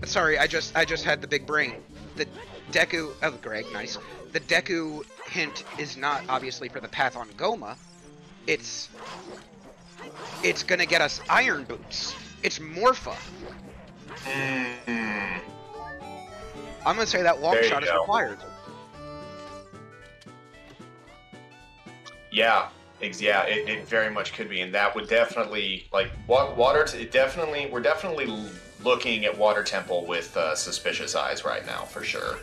Sorry, I just had the big brain. The Deku, oh Greg, nice. The Deku hint is not obviously for the path on Goma. It's gonna get us iron boots. It's Morpha. I'm gonna say that long shot is required. Yeah, it very much could be, and that would definitely water. We're definitely looking at Water Temple with suspicious eyes right now, for sure.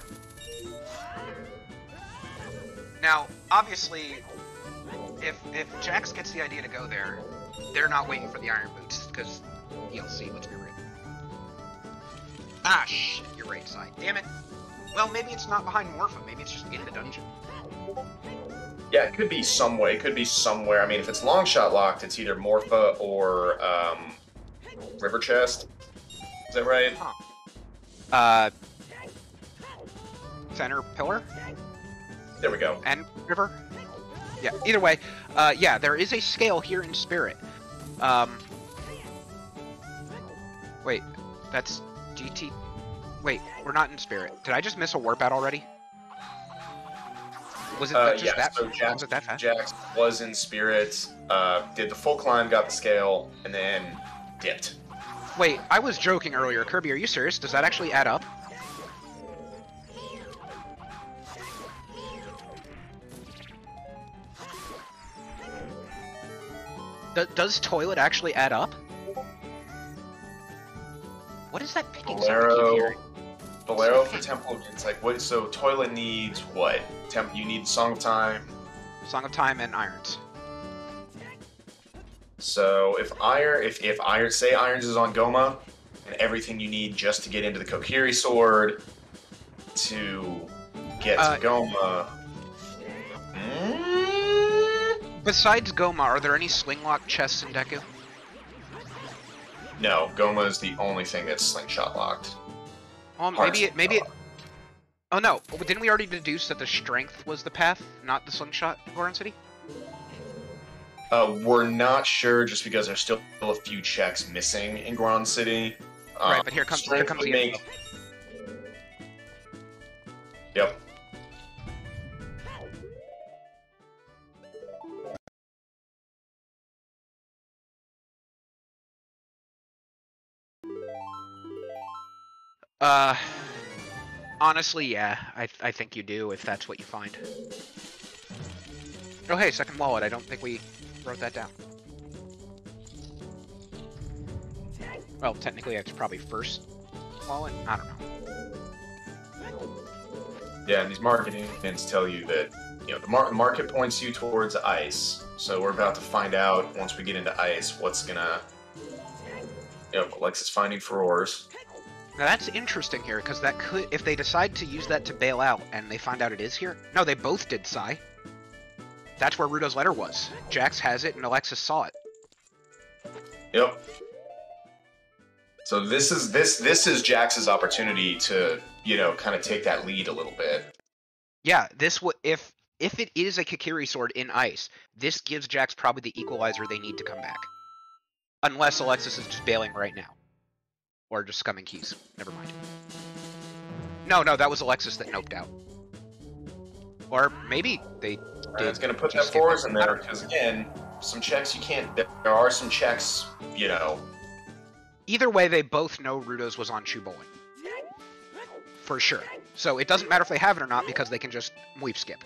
Now, obviously, if Jax gets the idea to go there, they're not waiting for the iron boots because DLC. Let's be real. Ah, shit, you're right side. Damn it. Well, maybe it's not behind Morpha. Maybe it's just in the dungeon. Yeah, it could be some way. It could be somewhere. I mean, if it's long shot locked, it's either Morpha or River Chest. Is that right? Huh. Center pillar? There we go. And river? Yeah, either way, yeah, there is a scale here in Spirit. Wait, that's GT... Wait, we're not in Spirit. Did I just miss a warp out already? Was it just yeah, that? so Was it that fast? Jax was in Spirit, did the full climb, got the scale, and then dipped. Wait, I was joking earlier. Kirby, are you serious? Does that actually add up? Does toilet actually add up? What is that picking sound I keep hearing? Bolero for Temple. It's like what? So toilet needs what? You need Song of Time. Song of Time and irons. So if say irons is on Goma, and everything you need just to get into the Kokiri sword to get to Goma. Besides Goma, are there any slinglock chests in Deku? No, Goma is the only thing that's slingshot locked. Well, maybe it. Oh no! Didn't we already deduce that the strength was the path, not the slingshot, Goron City? We're not sure, just because there's still a few checks missing in Goron City. Right, but here comes the info. Yep. Honestly, yeah, I think you do, if that's what you find. Oh hey, second wallet, I don't think we wrote that down. Well, technically it's probably first wallet, I don't know. Yeah, and these marketing hints tell you that, the market points you towards ice, so we're about to find out, once we get into ice, what's gonna... Alexis finding furores. Now that's interesting here, because that could, if they decide to use that to bail out, and they find out it is here. No, they both did Psy. That's where Rudo's letter was. Jax has it, and Alexis saw it. Yep. So this is Jax's opportunity to, kind of take that lead a little bit. Yeah, this would, if it is a Kokiri sword in ice, this gives Jax probably the equalizer they need to come back. Unless Alexis is just bailing right now. Or just scumming keys. Never mind. No, that was Alexis that noped out. Or maybe they did. It's going to put that forwards in there, because again, some checks you can't... There are some checks, Either way, they both know Rudo's was on Chubolin. For sure. So it doesn't matter if they have it or not, because they can just weep skip.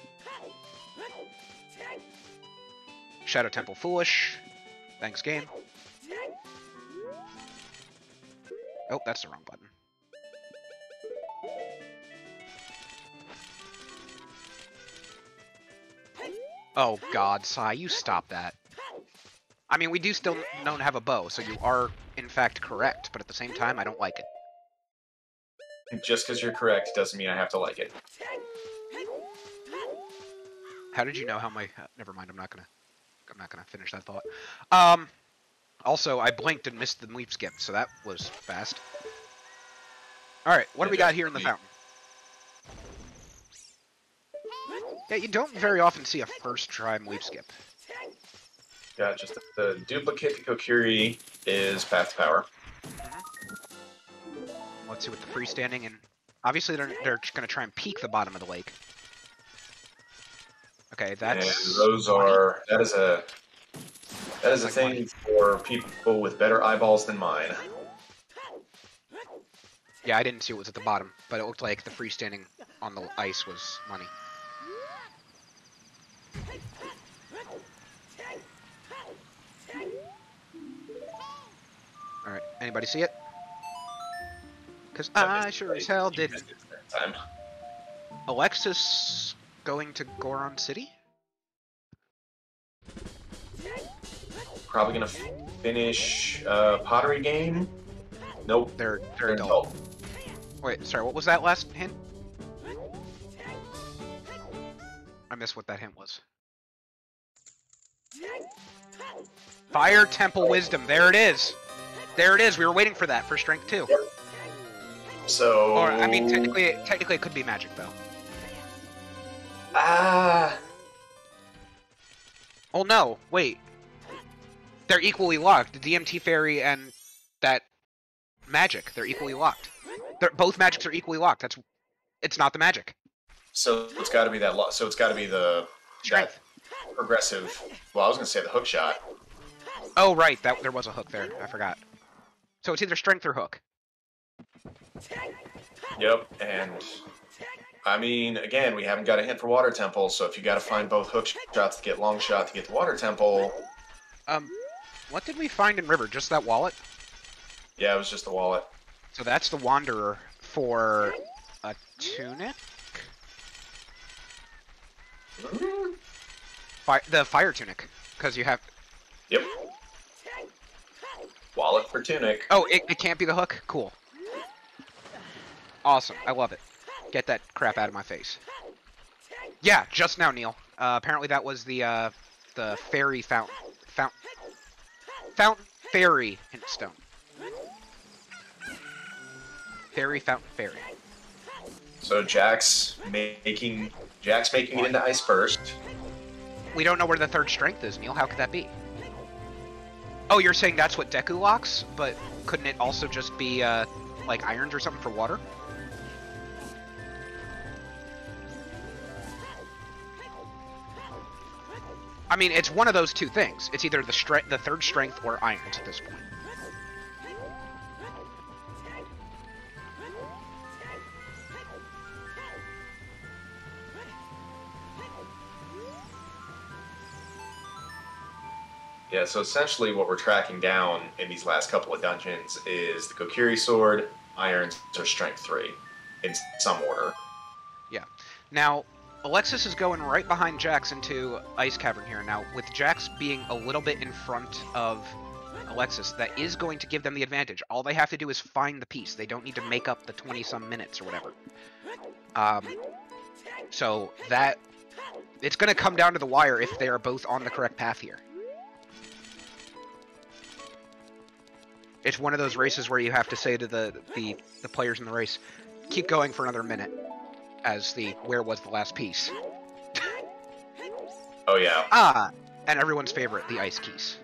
Shadow Temple Foolish. Thanks, game. Oh, that's the wrong button. Oh god, Sai, you stop that. I mean, we do still don't have a bow, so you are, in fact, correct, but at the same time, I don't like it. Just because you're correct doesn't mean I have to like it. How did you know how my... never mind, I'm not gonna finish that thought. Also, I blinked and missed the leap skip, so that was fast. Alright, what do we got here in the fountain? Yeah, you don't very often see a first try weep skip. Got just the duplicate to Kokiri is path to power. Let's see what the freestanding and obviously they're going to try and peek the bottom of the lake. Okay, that's and those are that is a like thing money. for people with better eyeballs than mine. Yeah, I didn't see what was at the bottom, but it looked like the freestanding on the ice was money. All right, anybody see it? Because I sure as hell didn't. Time. Alexis going to Goron City? Probably gonna finish pottery game. Nope. They're adult. Wait, sorry, what was that last hint? I missed what that hint was. Fire Temple Wisdom. There it is. There it is. We were waiting for that for Strength 2. So. Or I mean, technically it could be magic though. Oh no! Wait. They're equally locked. The DMT Fairy and that magic. They're equally locked. Both magics are equally locked. It's not the magic. So it's got to be that. So it's got to be the Strength. That progressive. Well, I was gonna say the hook shot. Oh right, there was a hook there. I forgot. So it's either strength or hook. Yep, and I mean, again, we haven't got a hint for Water Temple, so if you got to find both hook shots to get long shot to get the Water Temple. What did we find in River? Just that wallet? Yeah, it was just the wallet. So that's the Wanderer for a tunic? The fire tunic, because you have... Yep. Wallet for tunic. Oh, it can't be the hook? Cool. Awesome, I love it. Get that crap out of my face. Yeah, just now, Neil. Apparently that was the fairy fountain fairy hintstone. Fairy fountain fairy. So Jax making it into Ice Burst. We don't know where the third strength is, Neil. How could that be? Oh, you're saying that's what Deku locks, but couldn't it also just be like irons or something for water? I mean, it's one of those two things. It's either the third strength or irons at this point. Yeah, so essentially what we're tracking down in these last couple of dungeons is the Kokiri sword, irons, or strength 3 in some order. Yeah. Now, Alexis is going right behind Jax into Ice Cavern here. Now, with Jax being a little bit in front of Alexis, that is going to give them the advantage. All they have to do is find the piece. They don't need to make up the 20-some minutes or whatever. So that... It's going to come down to the wire if they are both on the correct path here. It's one of those races where you have to say to the players in the race, keep going for another minute, as the where was the last piece. Oh yeah. Ah, and everyone's favorite, the ice keys.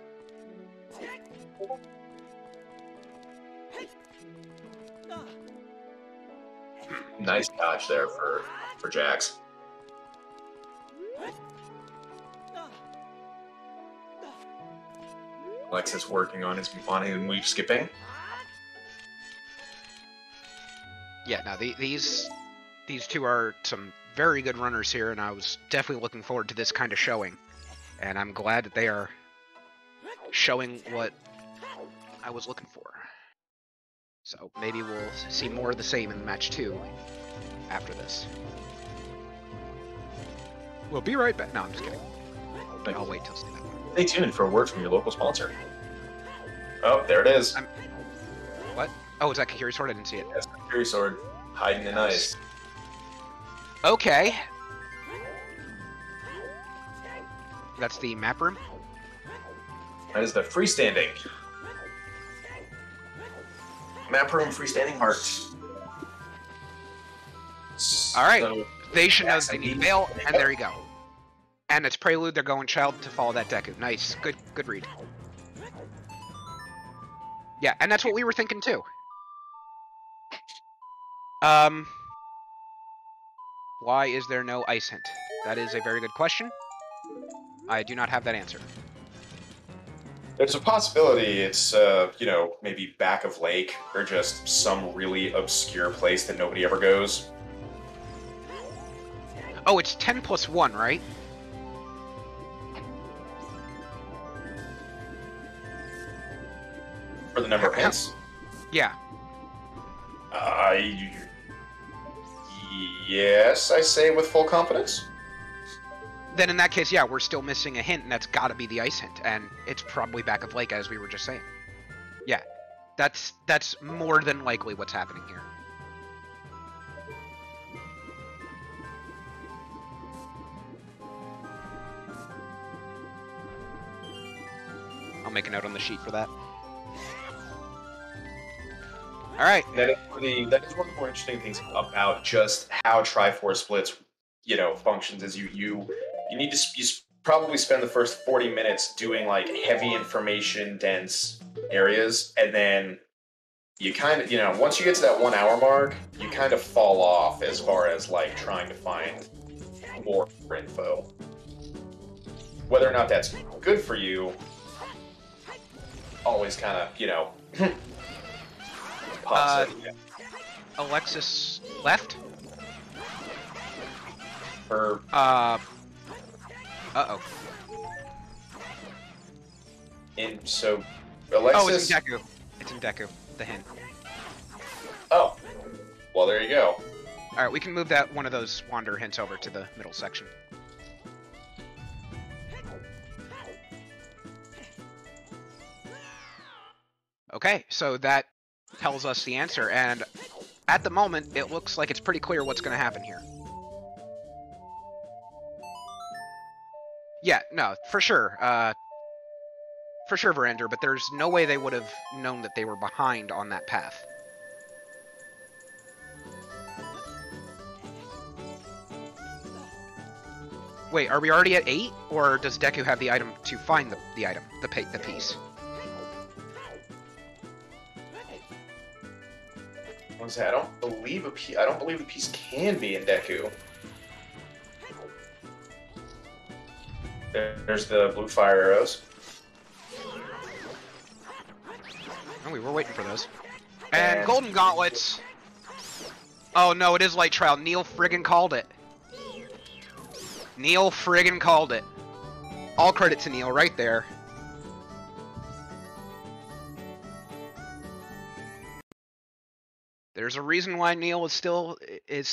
Nice dodge there for Jax. Alexis working on his weave skipping. Yeah, now these two are some very good runners here, and I was definitely looking forward to this kind of showing. And I'm glad that they are showing what I was looking for. So maybe we'll see more of the same in match 2 after this. We'll be right back. No, I'm just kidding. I'll wait till see that one. Stay tuned for a word from your local sponsor. Oh, there it is. What? Oh, is that Kakiri Sword? I didn't see it. That's Kokiri sword hiding in ice. Okay. That's the map room. That is the freestanding. Map room freestanding heart. All right. So, They should know Yes, that they I need to need- bail, and there you go. And it's Prelude, they're going Child to follow that Deku. Nice. Good read. Yeah, and that's what we were thinking too. Why is there no ice hint? That is a very good question. I do not have that answer. There's a possibility it's, maybe back of lake or just some really obscure place that nobody ever goes. Oh, it's 10 plus 1, right? For the number of hints? Yeah. Yes, I say with full confidence. Then in that case, yeah, we're still missing a hint, and that's got to be the ice hint, and it's probably back of lake, as we were just saying. Yeah, that's more than likely what's happening here. I'll make a note on the sheet for that. All right. That is one of the more interesting things about just how Triforce Blitz, functions. Is you need to probably spend the first 40 minutes doing like heavy information dense areas, and then you kind of once you get to that 1 hour mark, you kind of fall off as far as like trying to find more info. Whether or not that's good for you, always kind of Alexis left? Or uh-oh. So Alexis. Oh, it's in Deku. It's in Deku, the hint. Oh. Well, there you go. Alright, we can move that one of those wander hints over to the middle section. Okay, so that tells us the answer, and at the moment, it looks like it's pretty clear what's going to happen here. Yeah, no, for sure. For sure, Verander, but there's no way they would have known that they were behind on that path. Wait, are we already at 8? Or does Deku have the item to find the item, the piece? What's that? I don't believe the piece can be in Deku. There's the blue fire arrows. Oh, we were waiting for those. And golden gauntlets. Oh no, it is light trial. Neil friggin' called it. Neil friggin' called it. All credit to Neil right there. There's a reason why Neil is still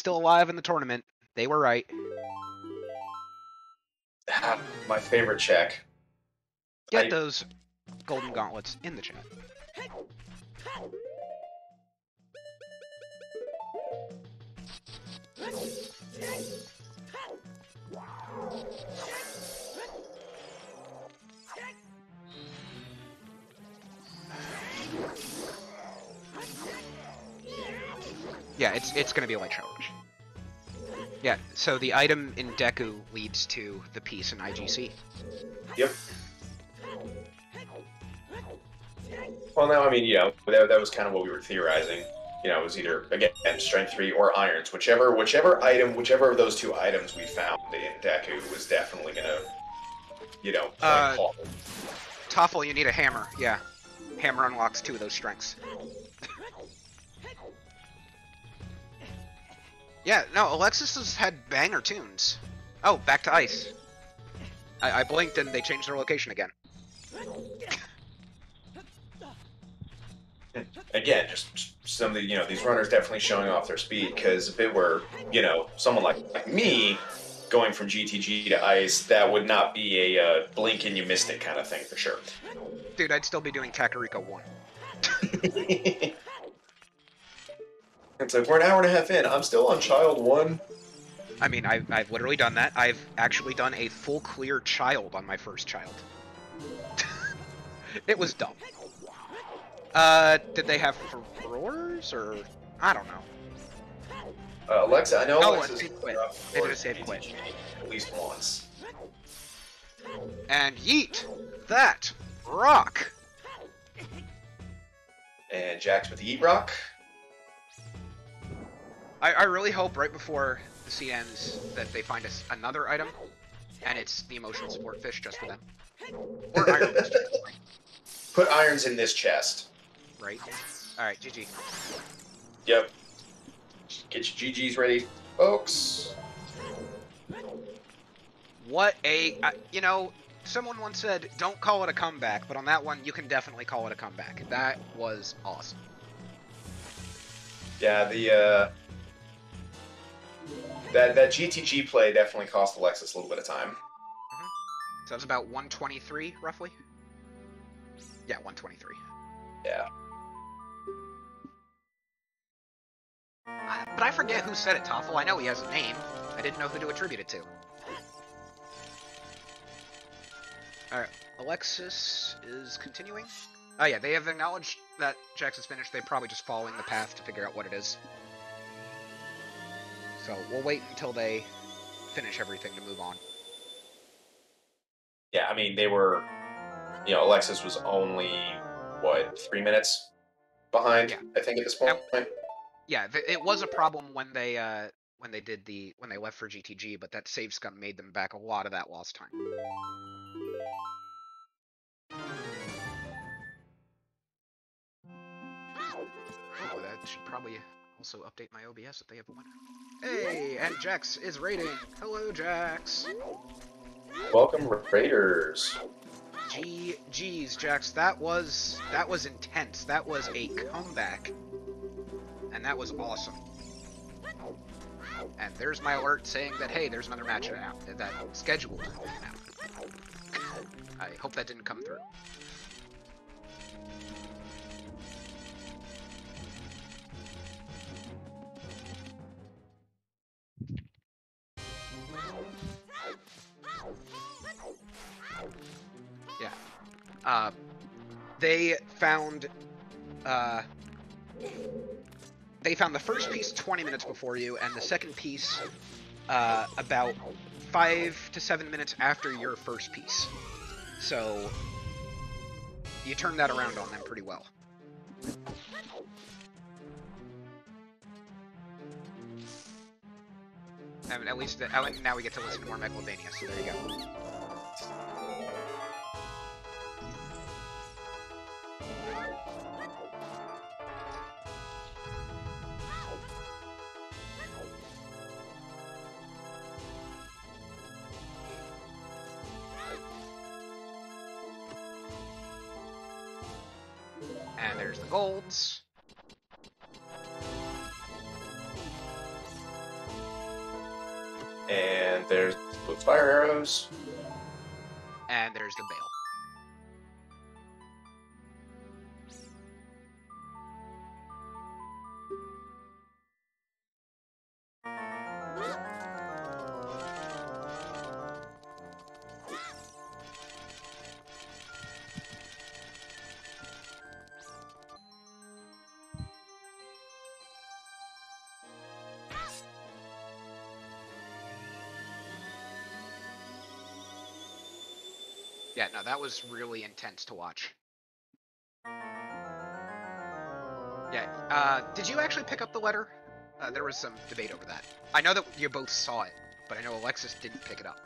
alive in the tournament. They were right. My favorite check. Get those golden gauntlets in the chat. Yeah, it's gonna be a light challenge. Yeah, so the item in Deku leads to the piece in IGC. Yep. Well, now, I mean, that was kind of what we were theorizing. It was either, again, Strength 3 or Irons. Whichever of those two items we found in Deku was definitely gonna, call. Toffel, you need a hammer, yeah. Hammer unlocks 2 of those strengths. Yeah, no, Alexis has had banger tunes. Oh, back to ice. I blinked and they changed their location again. Again, just some of the, these runners definitely showing off their speed, because if it were, someone like me going from GTG to ice, that would not be a blink and you missed it kind of thing for sure. Dude, I'd still be doing Kakariko 1. It's like, we're an hour and a half in. I'm still on child 1. I mean, I've literally done that. I've actually done a full clear child on my first child. It was dumb. Did they have furores, or... I don't know. Alexa, I know Oh, Alexis a save quit. up They for did a save quit. GTG at least once. And yeet that rock. And Jax with the Eat Rock. I really hope right before the scene ends that they find us another item, and it's the emotional support fish just for them. Or iron fist, Put irons in this chest. right? Alright, GG. Yep. Get your GGs ready, folks. What a... you know, someone once said, don't call it a comeback, but on that one, you can definitely call it a comeback. That was awesome. Yeah, the that GTG play definitely cost Alexis a little bit of time. So that was about 123, roughly? Yeah, 123. Yeah. But I forget who said it, Toffel. I know he has a name. I didn't know who to attribute it to. Alright, Alexis is continuing. Oh yeah, they have acknowledged that Jax is finished. They're probably just following the path to figure out what it is. So we'll wait until they finish everything to move on. Yeah, I mean, they were... You know, Alexis was only, what, 3 minutes behind, Yeah. I think, at this point? Yeah, it was a problem when they left for GTG, but that save scum made them back a lot of that lost time. Oh, that should probably also update my OBS if they have a winner. Hey, and Jax is raiding. Hello, Jax. Welcome, Raiders. GG's, Jax. That was intense. That was a comeback, and that was awesome. And there's my alert saying that hey, there's another match now that's scheduled now. I hope that didn't come through. Yeah. They found the first piece 20 minutes before you, and the second piece about 5 to 7 minutes after your first piece. So you turned that around on them pretty well. And at least now we get to listen to more Megalovania, so there you go. And there's the golds. And there's both fire arrows. And there's the bail. Yeah, no, that was really intense to watch. Yeah, did you actually pick up the letter? There was some debate over that. I know that you both saw it, but I know Alexis didn't pick it up.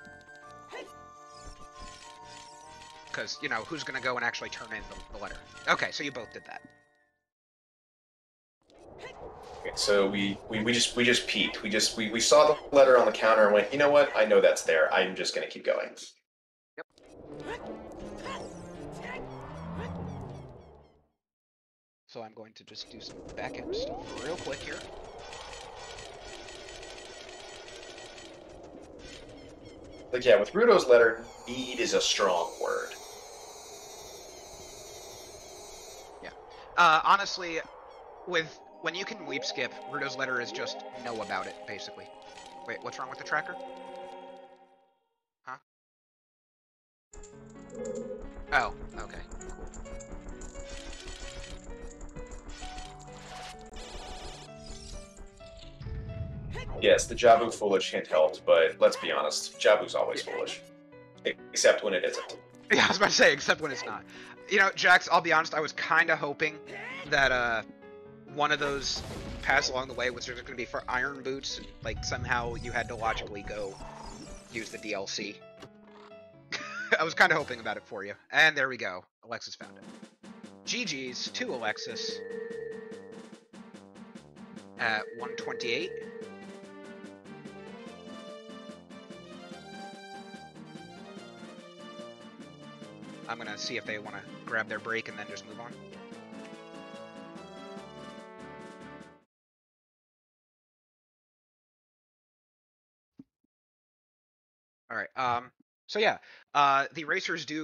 Because, you know, who's gonna go and actually turn in the letter? Okay, so you both did that. Okay, so we just peeked. We saw the letter on the counter and went, you know what? I know that's there. I'm just gonna keep going. Yep. So I'm going to just do some back-end stuff real quick here. Like, yeah, with Rudo's letter, need is a strong word. Yeah. Honestly, when you can leap skip, Rudo's letter is just know about it, basically. Wait, what's wrong with the tracker? Huh? Oh, okay. Cool. Yes, the Jabu foolish hint helped, but let's be honest, Jabu's always foolish. Except when it isn't. Yeah, I was about to say, except when it's not. You know, Jax, I'll be honest, I was kind of hoping that one of those paths along the way was just going to be for Iron Boots, and, like, somehow you had to logically go use the DLC. I was kind of hoping about it for you. And there we go. Alexis found it. GG's to Alexis at 128. I'm going to see if they want to grab their break and then just move on. All right. So yeah, the racers did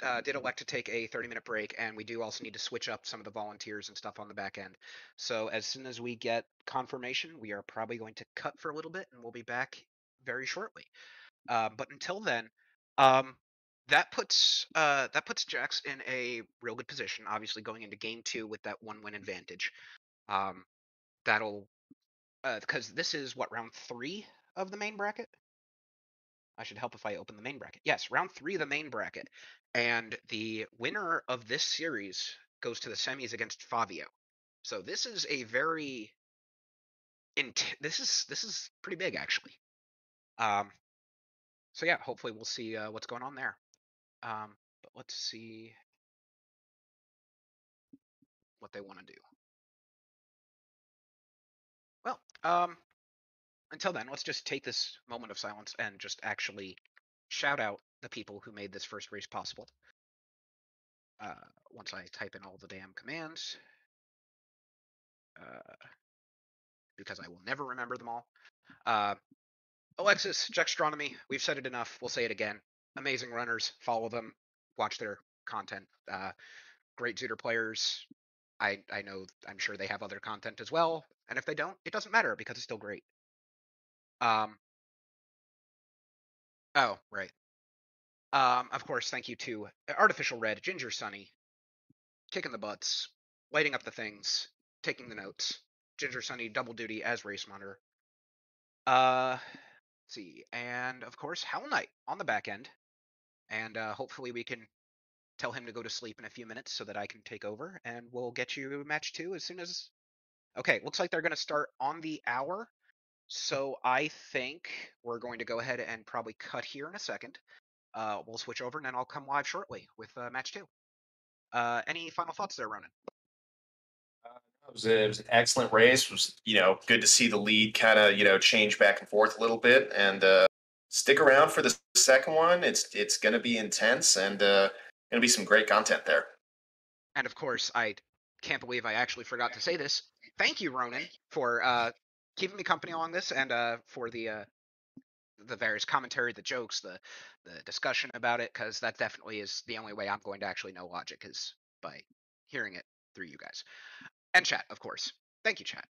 elect to take a 30-minute break, and we do also need to switch up some of the volunteers and stuff on the back end. So as soon as we get confirmation, we are probably going to cut for a little bit, and we'll be back very shortly. But until then, that puts Jax in a real good position. Obviously, going into game 2 with that 1-win advantage. That'll because this is what, round 3 of the main bracket. I should help if I open the main bracket. Yes, round 3 of the main bracket. And the winner of this series goes to the semis against Fabio. So this is a very this is pretty big, actually. So yeah, hopefully we'll see what's going on there. But let's see what they want to do. Well, until then, let's just take this moment of silence and just actually shout out the people who made this first race possible. Once I type in all the damn commands, because I will never remember them all. Alexis, jaxstronomy, we've said it enough. We'll say it again. Amazing runners. Follow them. Watch their content. Great Zooter players. I'm sure they have other content as well. And if they don't, it doesn't matter because it's still great. Oh, right. Of course, thank you to Artificial Red, Ginger Sunny, kicking the butts, lighting up the things, taking the notes. Ginger Sunny, double duty as race monitor. Let's see, and of course, Hell Knight on the back end. And hopefully we can tell him to go to sleep in a few minutes so that I can take over, and we'll get you match 2 as soon as... Okay, looks like they're going to start on the hour. So I think we're going to go ahead and probably cut here in a second. We'll switch over, and then I'll come live shortly with match 2. Any final thoughts there, Ronan? It was an excellent race. It was, good to see the lead kind of, change back and forth a little bit. And stick around for the second one. It's going to be intense and going to be some great content there. And of course, I can't believe I actually forgot to say this. Thank you, Ronan, for keeping me company along this, and for the various commentary, the jokes, the discussion about it, because that definitely is the only way I'm going to actually know Logic, is by hearing it through you guys. And chat, of course. Thank you, chat.